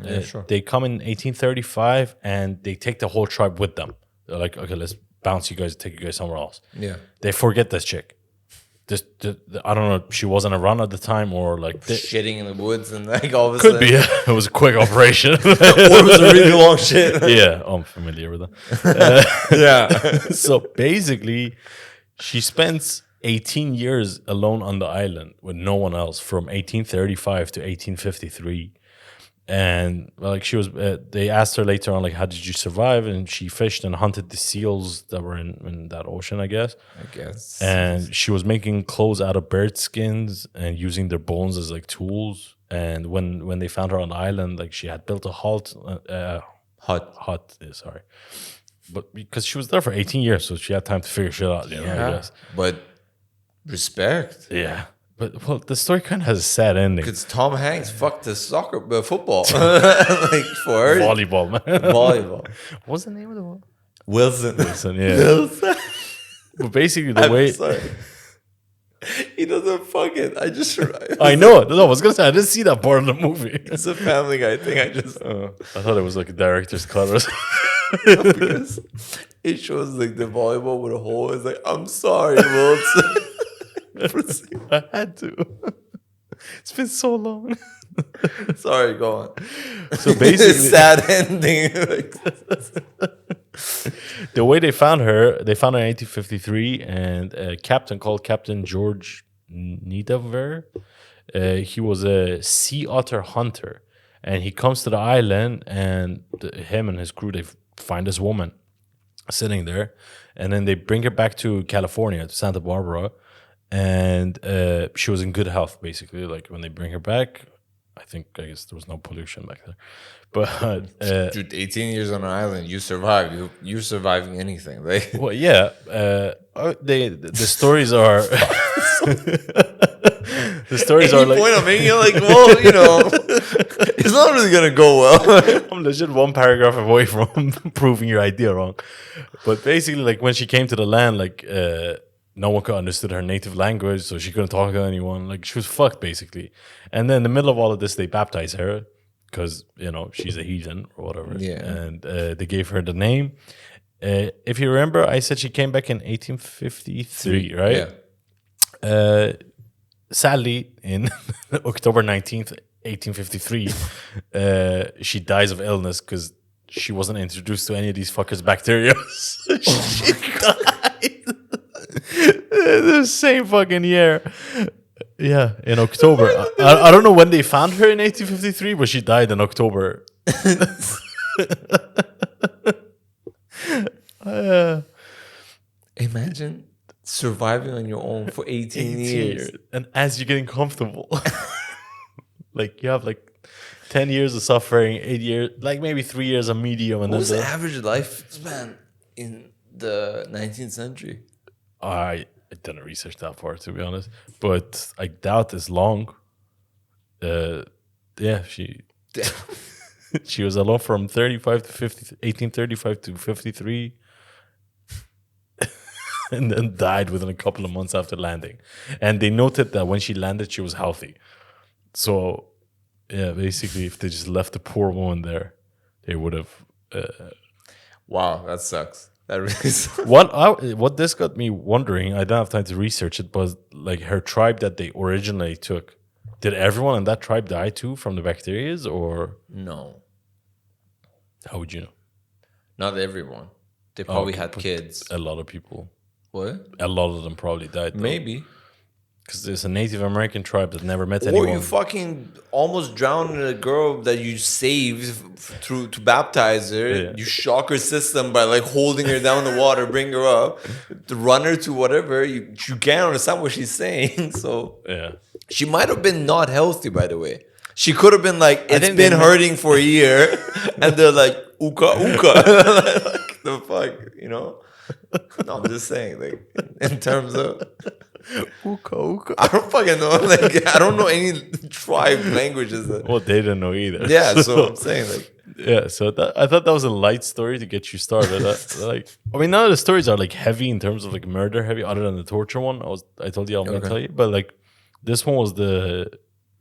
they come in 1835 and they take the whole tribe with them. They're like, okay, let's bounce you guys, take you guys somewhere else. Yeah. They forget this chick. I don't know, she wasn't around at the time or like... shitting in the woods and like all of a Could sudden. be, yeah. It was a quick operation. Or it was a really long shit. Yeah, I'm familiar with that. Yeah. So basically, she spends 18 years alone on the island with no one else from 1835 to 1853. And like she was, they asked her later on, like, how did you survive? And she fished and hunted the seals that were in that ocean, I guess. And she was making clothes out of bird skins and using their bones as like tools. And when they found her on the island, like she had built a hut. Sorry, but because she was there for 18 years, so she had time to figure shit out. You know, I guess. But respect. Yeah. But well, the story kind of has a sad ending. Because Tom Hanks fucked the football, like for her. Volleyball, man. Volleyball. What's the name of the one? Wilson. Yeah. Wilson. But basically, the way he doesn't fuck it. I know it. No, I was gonna say I didn't see that part of the movie. It's a Family Guy thing. I thought it was like a director's cut or something. because it shows like the volleyball with a hole. It's like, I'm sorry, Wilson. I had to. It's been so long. Sorry, go on. So basically, sad ending. The way they found her in 1853, and a captain called Captain George Niederver, he was a sea otter hunter, and he comes to the island, and him and his crew, they find this woman sitting there, and then they bring her back to California, to Santa Barbara. And she was in good health, basically. Like when they bring her back, I guess there was no pollution back there. But dude, 18 years on an island, you survive. You're surviving anything. Like, well, yeah. The stories are. The stories are like. Point I'm making, you're like, well, you know, it's not really gonna go well. I'm legit one paragraph away from proving your idea wrong. But basically, like when she came to the land, like. No one could understood her native language, so she couldn't talk to anyone. Like, she was fucked, basically. And then in the middle of all of this, they baptized her because, you know, she's a heathen or whatever. Yeah. And they gave her the name. If you remember, I said she came back in 1853, right? Yeah. Sadly, in October 19th, 1853, she dies of illness because she wasn't introduced to any of these fuckers' bacteria. She died. The same fucking year. Yeah, in October. I don't know when they found her in 1853, but she died in October. Imagine surviving on your own for 18 years. And as you're getting comfortable, like you have like 10 years of suffering, 8 years, like maybe 3 years of medium. And what was the average lifespan in the 19th century? I didn't research that part, to be honest, but I doubt it's long. Yeah, she was alone from 35 to 50, 1835 to 53, and then died within a couple of months after landing. And they noted that when she landed, she was healthy. So, yeah, basically, if they just left the poor woman there, they would have. Wow, that sucks. That really sucks. What this got me wondering, I don't have time to research it, but like her tribe that they originally took, did everyone in that tribe die too from the bacterias, or no? How would you know? Not everyone. They probably had kids. A lot of people. What? A lot of them probably died. Though. Maybe. Because there's a Native American tribe that never met anyone. Or you fucking almost drowned a girl that you saved to baptize her. Yeah. You shock her system by like holding her down in the water, bring her up, to run her to whatever. You can't understand what she's saying. So yeah, she might have been not healthy, by the way. She could have been like, it's been hurting for a year. And they're like, uka, uka. The fuck, No, I'm just saying, like, in terms of, I don't fucking know. Like, I don't know any tribe languages. Well, they didn't know either. Yeah, so I'm saying, like, yeah. So I thought that was a light story to get you started. None of the stories are like heavy in terms of like murder heavy, other than the torture one. I told you I'm gonna tell you, but like this one was the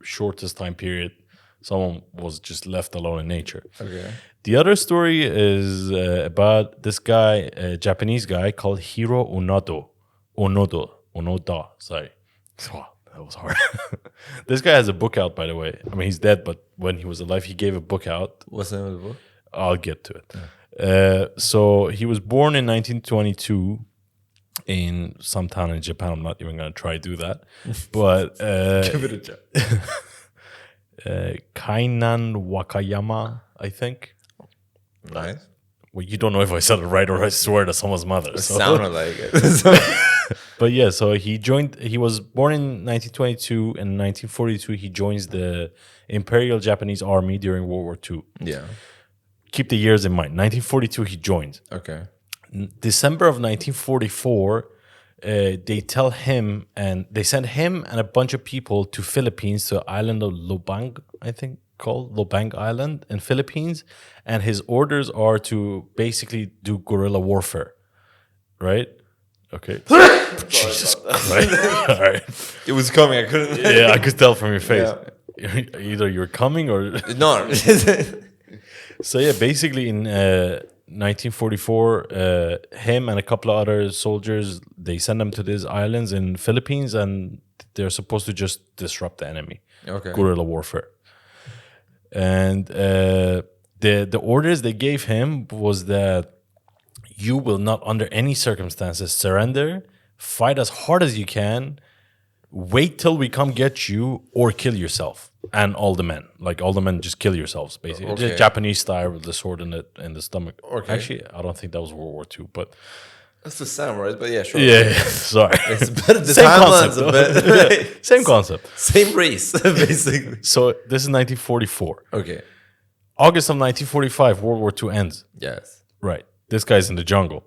shortest time period someone was just left alone in nature. Okay. The other story is about this guy, a Japanese guy called Hiro Onoda. Sorry. Oh, that was hard. This guy has a book out, by the way. I mean, he's dead, but when he was alive, he gave a book out. What's the name of the book? I'll get to it. Yeah. So he was born in 1922 in some town in Japan. I'm not even going to try to do that. But Give it a try. Kainan Wakayama, I think. Nice. Well, you don't know if I said it right or I swear to someone's mother. It sounded like it. But yeah, so he was born in 1922. In 1942, he joins the Imperial Japanese Army during World War II. Yeah. Keep the years in mind. 1942, he joined. Okay. December of 1944, they send him and a bunch of people to Philippines, to the island of Lubang, I think called Lubang Island in Philippines, and his orders are to basically do guerrilla warfare, right? Okay. Jesus Christ! All right. It was coming. I couldn't. Yeah, I could tell from your face. Yeah. Either you're coming or No. So yeah, basically in 1944, him and a couple of other soldiers, they send them to these islands in Philippines, and they're supposed to just disrupt the enemy. Okay. Guerrilla warfare. And the orders they gave him was that you will not under any circumstances surrender, fight as hard as you can, wait till we come get you, or kill yourself and all the men. Like all the men, just kill yourselves, basically. Okay. Just Japanese style with the sword in the stomach. Okay. Actually, I don't think that was World War II, but That's the samurais, but yeah, sure. yeah. Sorry, It's better. The same timeline's concept. a bit. Right? Same concept. Same race, basically. So this is 1944. Okay. August of 1945, World War II ends. Yes. Right. This guy's in the jungle.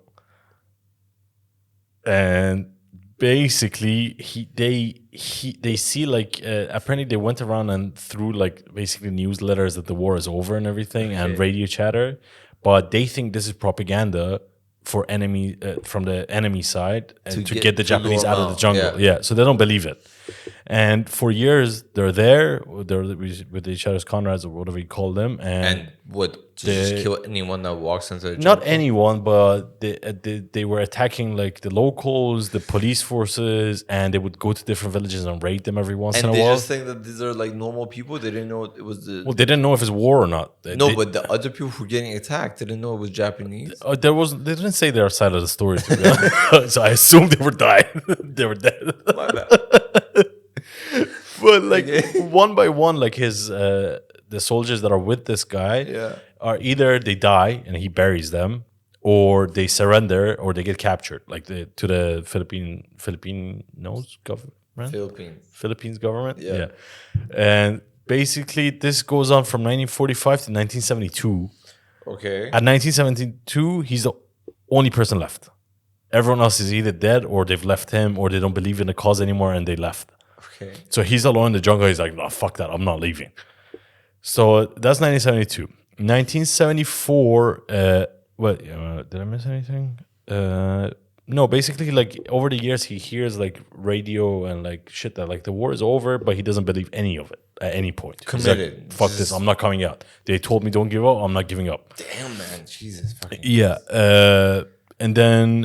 And basically they see like apparently they went around and threw like basically newsletters that the war is over and everything, and radio chatter, but they think this is propaganda for enemy from the enemy side to get the Japanese out of the jungle. Yeah, so they don't believe it. And for years they're with each other's comrades or whatever you call them, And what? To just kill anyone that walks into the jungle? not anyone, but they were attacking like the locals, the police forces, and they would go to different villages and raid them every once in And a they while. just think that these are like normal people. They didn't know it was the. Well, they didn't know if it's war or not. But the other people who were getting attacked didn't know it was Japanese. They didn't say their side of the story, to be honest. So I assumed they were dying. They were dead. My bad. But like one by one, like the soldiers that are with this guy are either they die and he buries them, or they surrender, or they get captured, like to the Filipinos government. Philippines government. Yeah. And basically this goes on from 1945 to 1972. Okay. At 1972, he's the only person left. Everyone else is either dead or they've left him, or they don't believe in the cause anymore and they left. Okay. So he's alone in the jungle. He's like, no, fuck that. I'm not leaving. So that's 1972. 1974, did I miss anything? No, basically, like over the years, he hears like radio and like shit that like the war is over, but he doesn't believe any of it at any point. Committed. Like, fuck this. I'm not coming out. They told me don't give up. I'm not giving up. Damn, man. Jesus fucking. Yeah. And then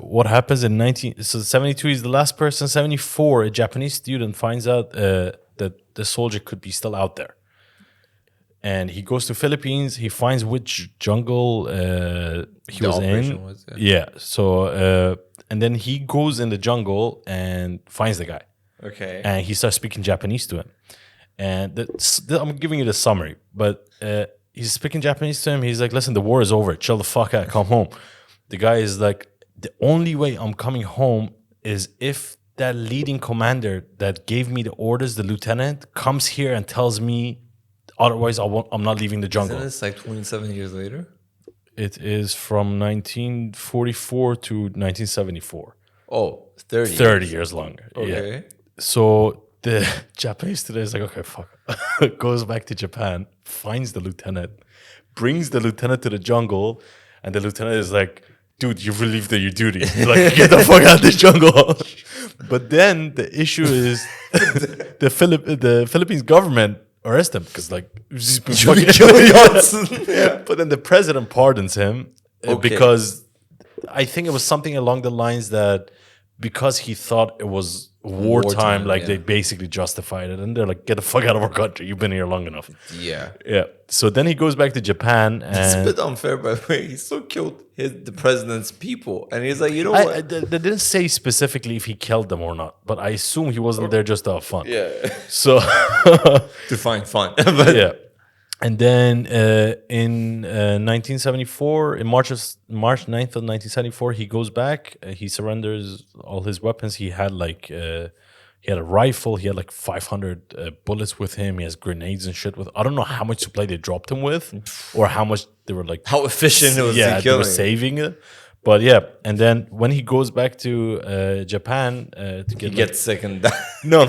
what happens in 72 is the last person. 74, a Japanese student finds out that the soldier could be still out there. And he goes to Philippines. He finds which jungle he was in. Yeah. So, and then he goes in the jungle and finds the guy. Okay. And he starts speaking Japanese to him. And I'm giving you the summary. But he's speaking Japanese to him. He's like, listen, the war is over. Chill the fuck out. Come home. The guy is like, the only way I'm coming home is if that leading commander that gave me the orders, the lieutenant, comes here and tells me, otherwise I'm not leaving the jungle. Isn't this like 27 years later? It is from 1944 to 1974. Oh, 30. 30 years longer. Yeah. Okay. So the Japanese today is like, okay, fuck. Goes back to Japan, finds the lieutenant, brings the lieutenant to the jungle, and the lieutenant is like, dude, you've relieved your duty. Like, get the fuck out of this jungle. But then the issue is the Philippines government arrest him because like he's been fucking killing Yeah. But then the president pardons him Okay. because I think it was something along the lines that because he thought it was wartime, like yeah. they basically justified it, and they're like, "Get the fuck out of our country! You've been here long enough." Yeah. Yeah. So then he goes back to Japan, It's a and bit unfair, by the way. He still killed the president's people. And he's like, you know what? they didn't say specifically if he killed them or not, but I assume he wasn't there just to have fun. Yeah. So To find fun. But yeah. And then in 1974, in March 9th of 1974, he goes back. He surrenders all his weapons. He had he had a rifle. He had like 500 bullets with him. He has grenades and shit with. I don't know how much supply they dropped him with, or how much they were like. how efficient it was Yeah, to they were killing. saving it. But yeah, and then when he goes back to Japan to get He gets sick and die. no.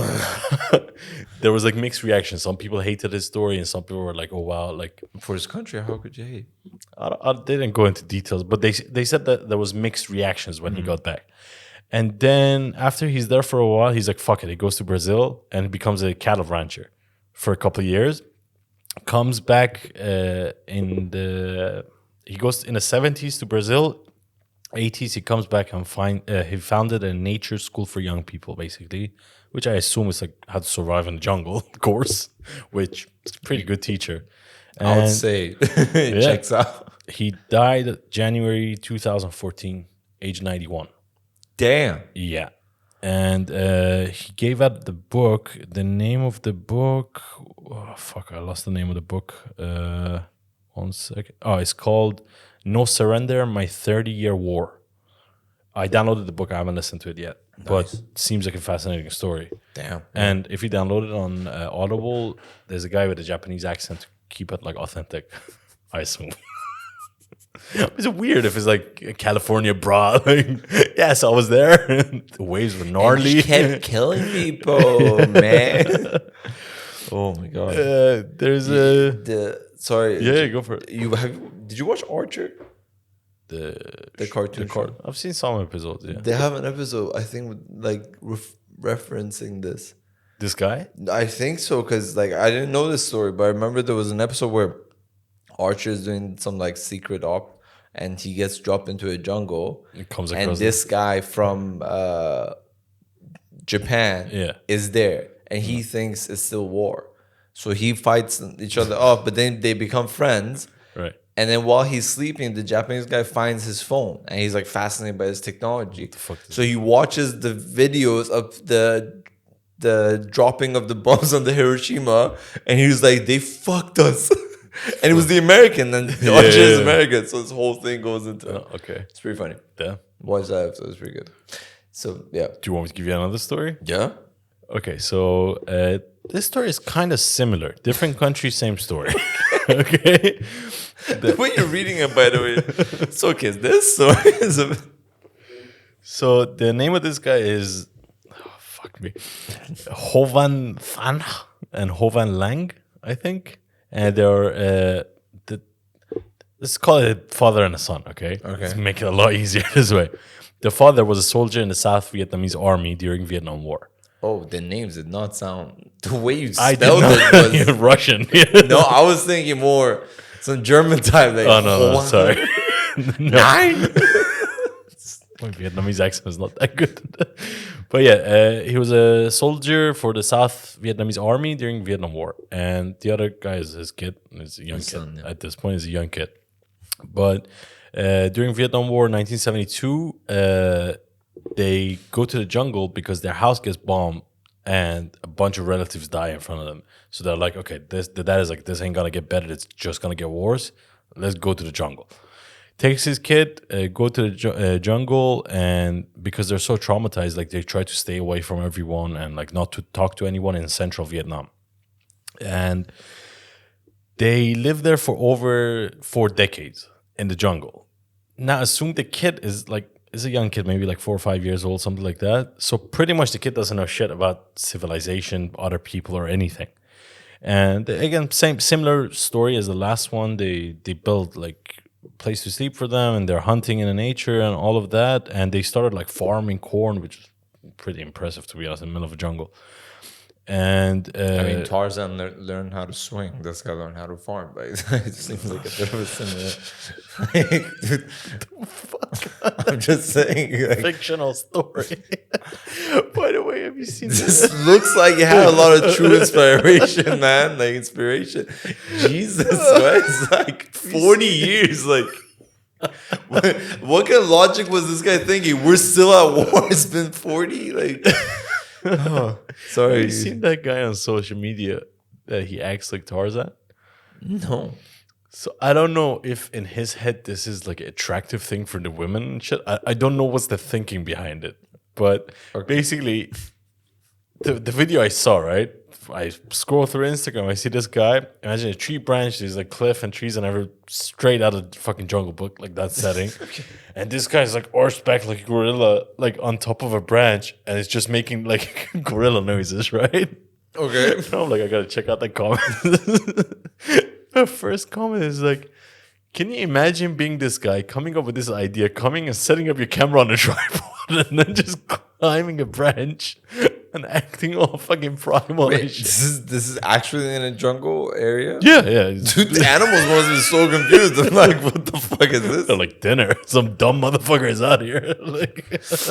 There was like mixed reactions. Some people hated his story, and some people were like, "Oh wow!" Like For his country, how could you hate? they didn't go into details, but they said that there was mixed reactions when he got back. And then after he's there for a while, he's like, "Fuck it." He goes to Brazil and becomes a cattle rancher for a couple of years. Comes back he goes in the 70s to Brazil. 80s, he comes back and he founded a nature school for young people, basically, which I assume is like how to survive in the jungle course, which is a pretty good teacher. I would And say it checks out. he died January 2014, age 91. Damn. Yeah. And he gave out the book. The name of the book, oh, fuck, I lost the name of the book. 1 second. Oh, it's called No Surrender, My 30-Year War. I downloaded the book. I haven't listened to it yet, but it seems like a fascinating story. Damn. And if you download it on Audible, there's a guy with a Japanese accent to keep it like authentic, I assume. It's weird if it's like a California bra. Like, yes, I was there. The waves were gnarly. He kept killing people, man. Oh my god. There's a Sorry. yeah, go for it. Did you watch Archer? The cartoon show? I've seen some episodes. Yeah, They have an episode, I think, with, like referencing this. this guy. I think so, because like I didn't know this story, but I remember there was an episode where Archer is doing some like secret op, and he gets dropped into a jungle, It comes and across this guy from Japan Yeah. is there, and he thinks it's still war, so he fights each other off. But then they become friends. Right. And then while he's sleeping, the Japanese guy finds his phone, and he's like fascinated by his technology. So he watches the videos of the dropping of the bombs on the Hiroshima, and he was like, "They fucked us." And it was the American, and the Archer is American, so this whole thing goes into it. Okay. It's pretty funny. Yeah. Watch that episode; it's pretty good. So yeah, Do you want me to give you another story? yeah. Okay, so this story is kind of similar. Different country, same story. Okay. The way you're reading it, by the way, it's okay. This story is a. So the name of this guy is, fuck me, Hovan Van and Hovan Lang, I think. And they're, let's call it father and a son, okay? Okay. Let's make it a lot easier this way. The father was a soldier in the South Vietnamese army during Vietnam War. Oh, the names did not sound the way you I did spelled not, it was. Russian. No, I was thinking more some German type. Like, Oh, no, sorry. No. Nine. My Vietnamese accent is not that good. But yeah, he was a soldier for the South Vietnamese army during Vietnam War. And the other guy is his kid. He's a young His kid. son, yeah. At this point, he's a young kid. But during Vietnam War 1972, they go to the jungle because their house gets bombed and a bunch of relatives die in front of them. So they're like, okay, the dad is like, this ain't gonna get better. It's just gonna get worse. Let's go to the jungle. Takes his kid, go to the jungle, and because they're so traumatized, like they try to stay away from everyone and like not to talk to anyone in central Vietnam. And they lived there for over 4 decades. in the jungle. Now, assume the kid is a young kid, maybe like 4 or 5 years old, something like that. So pretty much the kid doesn't know shit about civilization, other people, or anything. And again, similar story as the last one. They build like a place to sleep for them, and they're hunting in the nature and all of that. And they started like farming corn, which is pretty impressive to be honest, in the middle of a jungle. And I mean, Tarzan learned how to swing. This guy learned how to farm, but it seems like a bit of a similar. Like, dude, fuck. I'm just saying. Like, fictional story. By the way, have you seen this? Looks like you had a lot of true inspiration, man. Like inspiration. Jesus, what? It's like 40 years. Like, what kind of logic was this guy thinking? We're still at war. It's been 40. Like. Oh, sorry. Have you seen that guy on social media that he acts like Tarzan? No. So I don't know if in his head this is like an attractive thing for the women and shit. I don't know what's the thinking behind it. But basically, the video I saw, right? I scroll through Instagram, I see this guy. Imagine a tree branch, there's a cliff and trees and everything straight out of the fucking Jungle Book, like that setting. Okay. And this guy's like horseback like a gorilla, like on top of a branch, and it's just making like gorilla noises, right? Okay. I'm like, I gotta check out the comment. The first comment is like, can you imagine being this guy, coming up with this idea, coming and setting up your camera on a tripod and then just climbing a branch and acting all fucking primal? Wait, this is actually in a jungle area? Yeah. Dude, the animals must be so confused. I'm like, what the fuck is this? They're like, dinner. Some dumb motherfucker is out here. Like,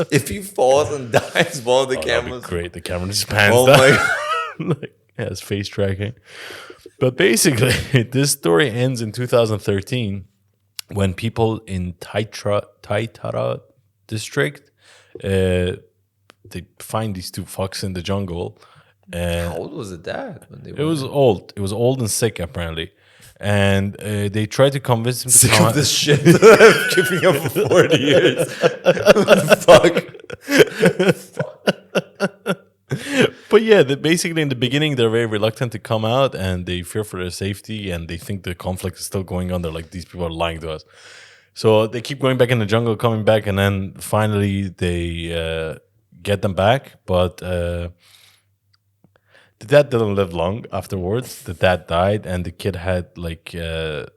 if he falls and dies while the that'd be camera's... great. The camera just pans Oh down. my... Like, yeah, it's face tracking. But basically, this story ends in 2013 when people in Taitara district, they find these two fucks in the jungle. How old was the dad? When they It was old. It was old and sick, apparently. And they tried to convince him to sick come of this shit that I'm keeping up for 40 years. Fuck. But yeah, basically in the beginning, they're very reluctant to come out and they fear for their safety and they think the conflict is still going on. They're like, these people are lying to us. So they keep going back in the jungle, coming back, and then finally they get them back. But the dad didn't live long afterwards. The dad died and the kid had like a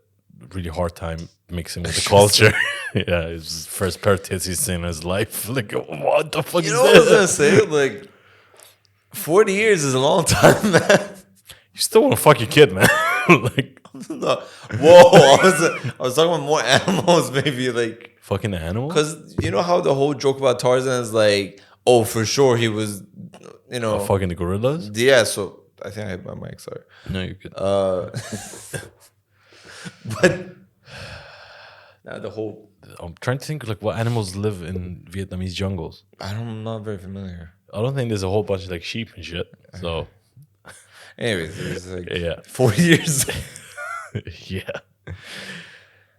really hard time mixing with the culture. Yeah, it was his first pair of tits he's seen in his life. Like, what the fuck is You know what I was gonna this? say? Like, 40 years is a long time, man. You still want to fuck your kid, man. Like, No. Whoa, I was talking about more animals, maybe, like... fucking animal? Because you know how the whole joke about Tarzan is like, oh, for sure he was, you know... Fucking the gorillas? Yeah, so... I think I hit my mic, sorry. No, you're good. But... Now the whole... I'm trying to think like what animals live in Vietnamese jungles. I'm not very familiar. I don't think there's a whole bunch of like sheep and shit. So, Anyways, it's like yeah. 40 years. Yeah.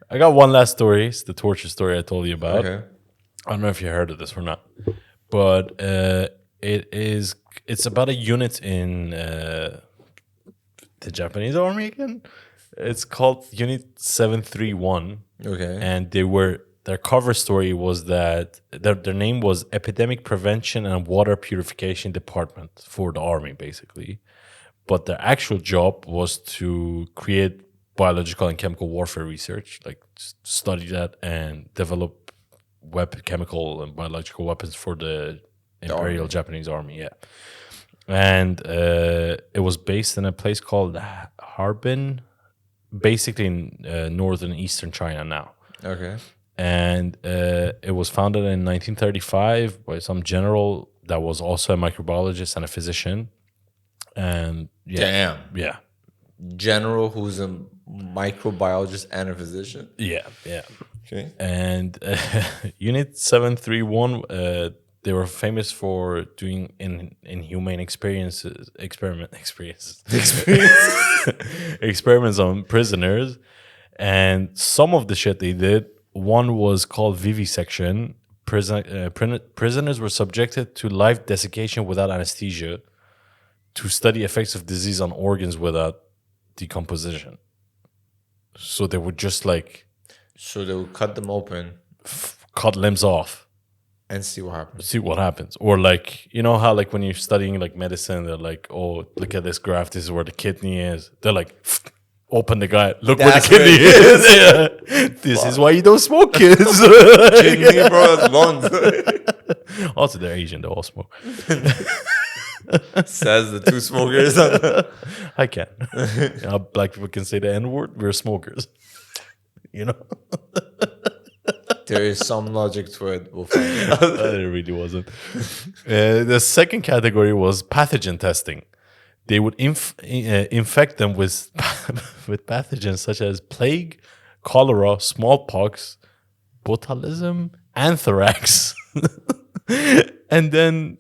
I got one last story. It's the torture story I told you about. Okay. I don't know if you heard of this or not, but it's about a unit in the Japanese army again. It's called Unit 731. Okay. And their cover story was that their name was Epidemic Prevention and Water Purification Department for the army, basically. But their actual job was to create biological and chemical warfare research, like study that and develop chemical and biological weapons for the Imperial army. Japanese Army. Yeah. And it was based in a place called Harbin, basically in northern eastern China now. Okay. And it was founded in 1935 by some general that was also a microbiologist and a physician. And yeah, Damn. General who's a microbiologist and a physician. Yeah. Okay. And Unit 731, they were famous for doing inhumane experiments on prisoners. And some of the shit they did, one was called vivisection. Prisoners were subjected to live desiccation without anesthesia to study effects of disease on organs without decomposition. So they would just like So they will cut them open cut limbs off, and see what happens. see what happens. Or like, you know how like when you're studying like medicine, they're like, oh, look at this graph. This is where the kidney is. They're like, open the guy. Look That's where the kidney where it is. Yeah. This is why you don't smoke, kids. Kidney, bro, it's lungs. Also, they're Asian. They all smoke. Says the two smokers. I can. You know, black people can say the N word. We're smokers. You know? There is some logic to it. We'll find out. It really wasn't. The second category was pathogen testing. They would infect them with with pathogens such as plague, cholera, smallpox, botulism, anthrax. And then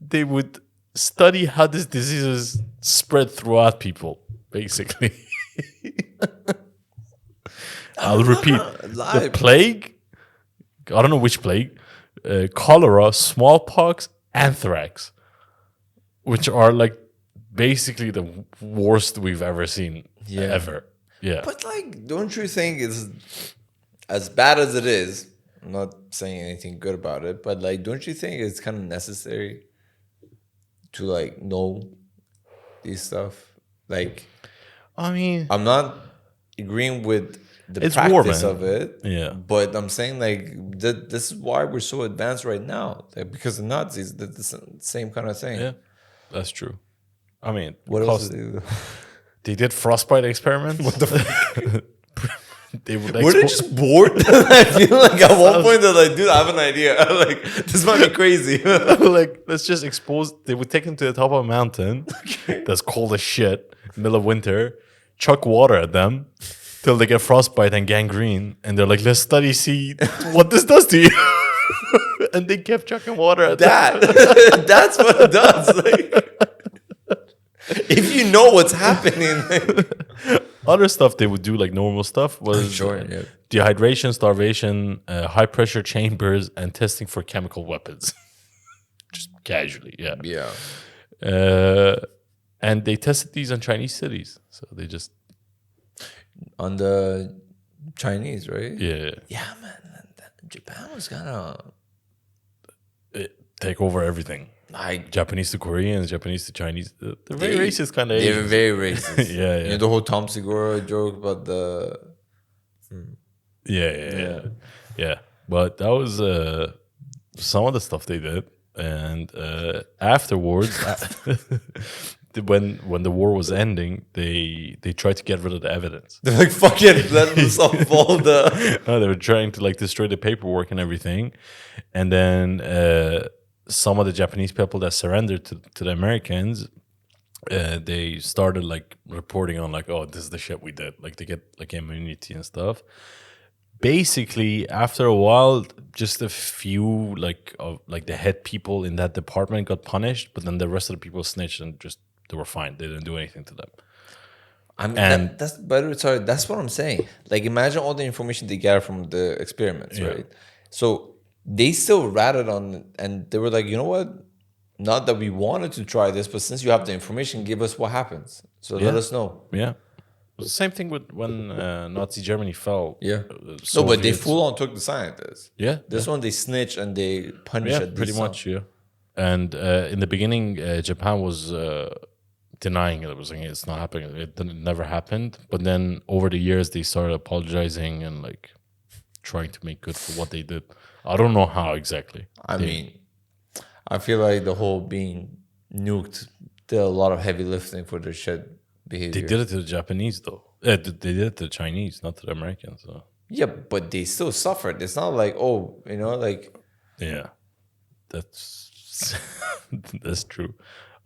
they would study how this disease is spread throughout people, basically. I'll repeat. The plague, I don't know which plague, cholera, smallpox, anthrax, which are like basically the worst we've ever seen ever. Yeah. But like, don't you think it's as bad as it is? I'm not saying anything good about it, but like, don't you think it's kind of necessary to like know these stuff? Like, I mean, I'm not agreeing with the It's practice war, of man. it. Yeah. But I'm saying like this is why we're so advanced right now. Like, because the Nazis did the same kind of thing. yeah, that's true. I mean, What else did they do? they did frostbite experiments. What the fuck? They would Were they just bored? I feel like at one point they're like, dude, I have an idea. Like, this might be crazy. like, let's just expose. They would take them to the top of a mountain that's cold as shit, middle of winter, chuck water at them till they get frostbite and gangrene, and they're like, let's see what this does to you. And they kept chucking water at them. That's what it does. Like, if you know what's happening, like, Other stuff they would do, like normal stuff, was Sure, yeah. dehydration, starvation, high pressure chambers, and testing for chemical weapons. Just casually, yeah. yeah. And they tested these on Chinese cities. So they just, On the Chinese, right? yeah, Yeah, man. Japan was kind of take over everything. like, Japanese to Koreans, Japanese to Chinese. They're very They- racist kind of they were Asians. very racist. Yeah, You know yeah. the whole Tom Segura joke about the. Yeah. But that was some of the stuff they did. And afterwards, when the war was ending, they tried to get rid of the evidence. They're like, fuck it, let them solve all the. No, they were trying to like destroy the paperwork and everything. And then some of the Japanese people that surrendered to the Americans, they started like reporting on like, oh, this is the shit we did. Like they get like immunity and stuff. Basically, after a while, just a few like of like the head people in that department got punished, but then the rest of the people snitched and just they were fine. They didn't do anything to them. I mean, And- that's better. Sorry, that's what I'm saying. Like, imagine all the information they gather from the experiments, Yeah. right? So they still ratted on, and they were like, you know what? Not that we wanted to try this, but since you have the information, give us what happens. So let Yeah. us know. Yeah. It was the same thing with when Nazi Germany fell. Yeah. No, but they Soviets- full on took the scientists. Yeah. This one they snitch and they punish Yeah, at pretty this much, yeah. And in the beginning, Japan was denying it. It was like, it's not happening. It never happened. But then over the years, they started apologizing and like trying to make good for what they did. I don't know how exactly. I mean, I feel like the whole being nuked did a lot of heavy lifting for their shit behavior. They did it to the Japanese, though. They did it to the Chinese, not to the Americans. So. Yeah, but they still suffered. It's not like, oh, you know, like, Yeah, that's that's true.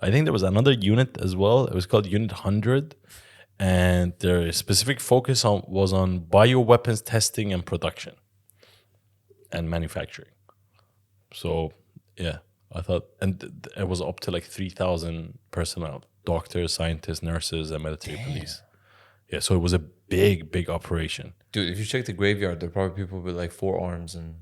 I think there was another unit as well. It was called Unit 100, and their specific focus was on bioweapons testing and production and manufacturing. So yeah, I thought, and it was up to like 3,000 personnel: doctors, scientists, nurses, and military police. Yeah, so it was a big operation. dude, if you check the graveyard, there are probably people with like 4 arms and.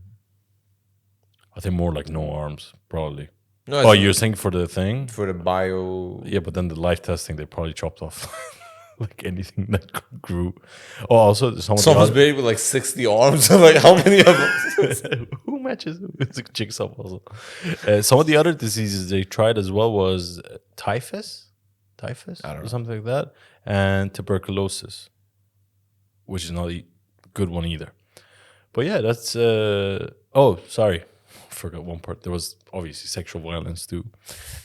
I think more like no arms, probably. No, Oh, you're saying for the thing? for the bio. Yeah, but then the life testing they probably chopped off like anything that grew. Oh, also Someone's baby with like 60 arms. Like, how many of them? who matches? It's a jigsaw puzzle. Some of the other diseases they tried as well was typhus, I don't or know. something like that, and tuberculosis, which is not a good one either. But yeah, that's. Oh, sorry, forgot one part. There was obviously sexual violence too,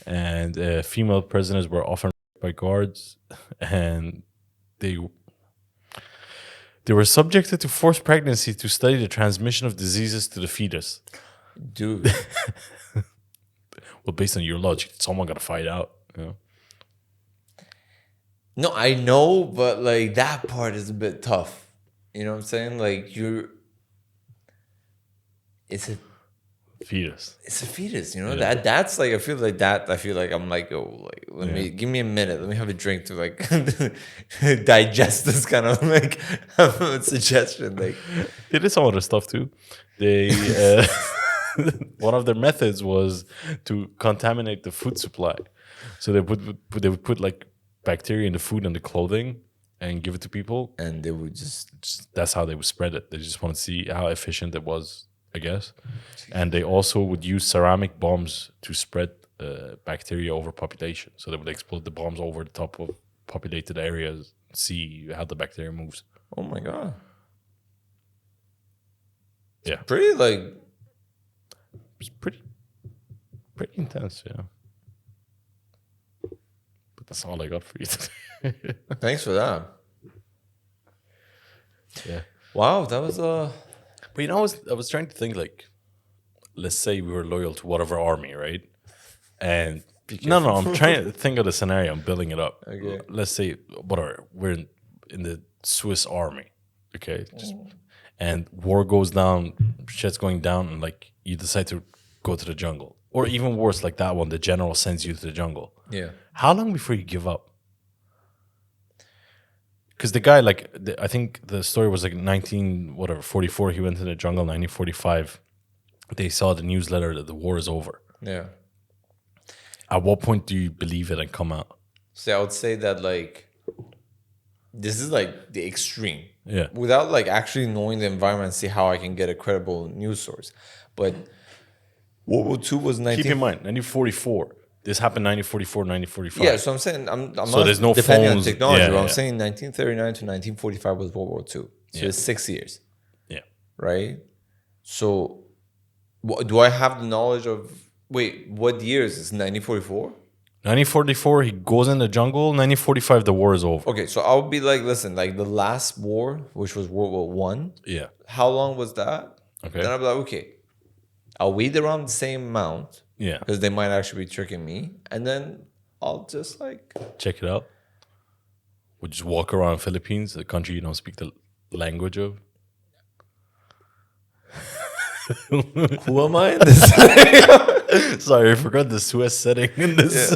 and female prisoners were often raped by guards, and they were subjected to forced pregnancy to study the transmission of diseases to the fetus. Dude. Well, based on your logic, someone got to fight out. You know? No, I know, but like that part is a bit tough. You know what I'm saying? Like it's a Fetus. fetus, you know? That's like I feel like I'm like, oh, like let me give me a minute, let me have a drink to like digest this kind of like suggestion. Like They did some other stuff too. They one of their methods was to contaminate the food supply. So they would put like bacteria in the food and the clothing and give it to people. and they would just That's how they would spread it. They just want to see how efficient it was, I guess. And they also would use ceramic bombs to spread bacteria over population. So they would explode the bombs over the top of populated areas, see how the bacteria moves. oh my god. Yeah. Pretty like It's pretty intense, yeah. But that's all I got for you today. thanks for that. Yeah. Wow, that was But you know, I was trying to think like, let's say we were loyal to whatever army, right? And no, I'm trying to think of the scenario. I'm building it up. Okay. Let's say whatever we're in the Swiss army, okay? And war goes down, shit's going down, and like you decide to go to the jungle, or even worse, like that one, the general sends you to the jungle. yeah. How long before you give up? Because the guy, like, I think the story was like 44. He went to the jungle. 1945, they saw the newsletter that the war is over. Yeah. At what point do you believe it and come out? So I would say that like this is like the extreme. Yeah. Without like actually knowing the environment and see how I can get a credible news source. But World War II was 19... Keep in mind, 1944. This happened 1944, 1945. Yeah, so I'm saying I'm So not there's no depending phones. on technology, Yeah, but I'm yeah. saying 1939 to 1945 was World War II. So Yeah. it's 6 years, Yeah. right? So do I have the knowledge of... Wait, what year is this? 1944? 1944, he goes in the jungle. 1945, the war is over. Okay, so I'll be like, listen, like the last war, which was World War One, Yeah. how long was that? Okay. Then I'll be like, okay, I'll wait around the same amount Yeah. because they might actually be tricking me. And then I'll just like... Check it out. We just walk around Philippines, the country you don't speak the language of. Who am I in this? Sorry, I forgot the Swiss setting in this.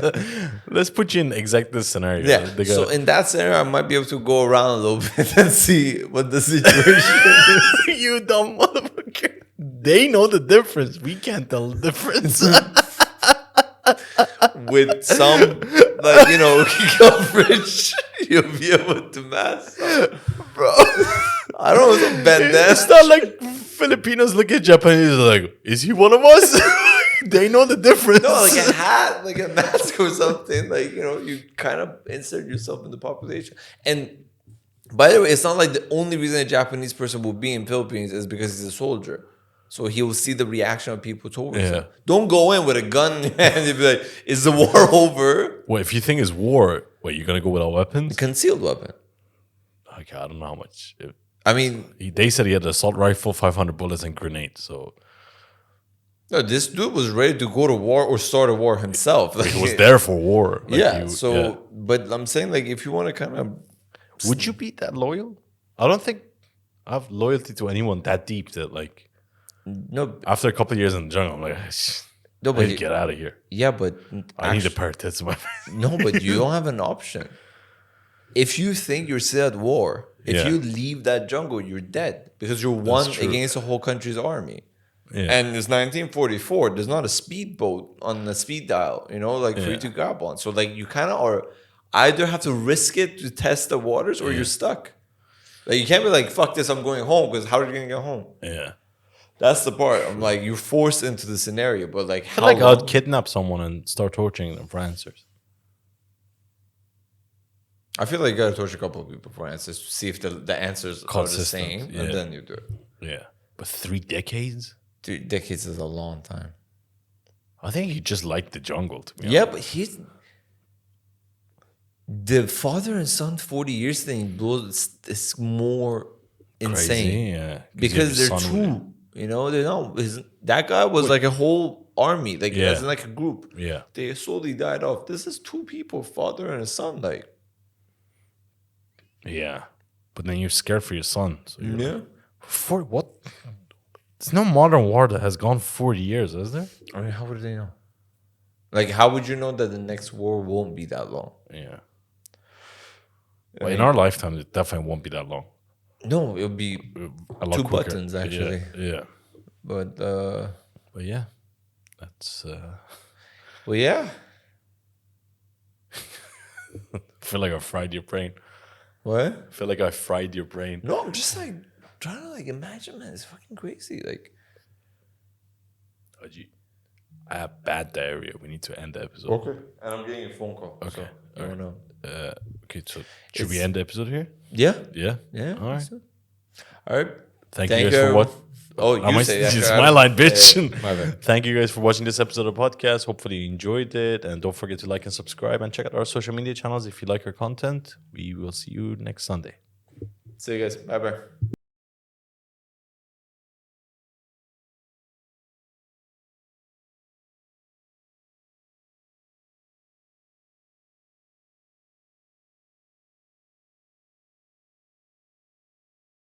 Let's put you in exact this scenario. Yeah. They So got- in that scenario, I might be able to go around a little bit and see what the situation is. you dumb motherfucker. They know the difference. We can't tell the difference. With some, like, you know, coverage, you'll be able to mask up. Bro. I don't know, some bandana. It's not like Filipinos look at Japanese like, is he one of us? They know the difference. No, like a hat, like a mask or something. Like, you know, you kind of insert yourself in the population. And by the way, it's not like the only reason a Japanese person will be in Philippines is because he's a soldier. So he will see the reaction of people towards him. Don't go in with a gun in your hand and be like, is the war over? Well, if you think it's war, wait, you're going to go without weapons? Concealed weapon. Okay, I don't know how much. I mean, They said he had an assault rifle, 500 bullets, and grenades. So no, this dude was ready to go to war or start a war himself. Like, he was there for war. Like, yeah. yeah. But I'm saying, like, if you want to kind of... Would you be that loyal? I don't think I have loyalty to anyone that deep that, like, No, after a couple of years in the jungle, I'm like, no, I but need to get out of here. yeah, but I need a pair of tits in my face. no, but you don't have an option. If you think you're still at war, if Yeah. you leave that jungle, you're dead because you're one true. against a whole country's army. Yeah. And it's 1944. There's not a speedboat on the speed dial, you know, like for you Yeah. to grab on. So like you kind of are either have to risk it to test the waters or you're stuck. Like, you can't be like, fuck this, I'm going home, because how are you going to get home? Yeah. That's the part. I'm like, you're forced into the scenario, but like, how Like, long? I'd kidnap someone and start torturing them for answers. I feel like you got to torture a couple of people for answers to see if the answers are the Consistent, same, yeah. and then you do it. Yeah. But 3 decades? 3 decades is a long time. I think he just liked the jungle, to be Yeah, honest. but he's the father and son 40 years thing blows. It's more insane. Crazy, yeah. Because you they're have a son with two. You know, they know that guy was like a whole army, like Yeah. as in like a group. Yeah. They slowly died off. This is 2 people, father and a son. Like, Yeah. But then you're scared for your son. So you're yeah. like, for what? There's no modern war that has gone 40 years, is there? I mean, how would they know? Like, how would you know that the next war won't be that long? Yeah. I Well, in mean, our lifetime, it definitely won't be that long. no, it'll be A lot 2 quicker. buttons actually. Yeah. But But yeah, that's. well, yeah. I feel like I fried your brain. What? I feel like I fried your brain. No, I'm just like trying to like imagine, man. It's fucking crazy. Like, I have bad diarrhea. We need to end the episode. okay, and I'm getting a phone call. Okay. So I don't know. Okay, so should we end the episode here? Yeah, Yeah. yeah. All right. All right. Thank you guys for everyone. watching. Oh, you say that. It's my line, bitch. My bad. Thank you guys for watching this episode of the podcast. Hopefully you enjoyed it. And don't forget to like and subscribe and check out our social media channels if you like our content. We will see you next Sunday. See you guys. Bye bye.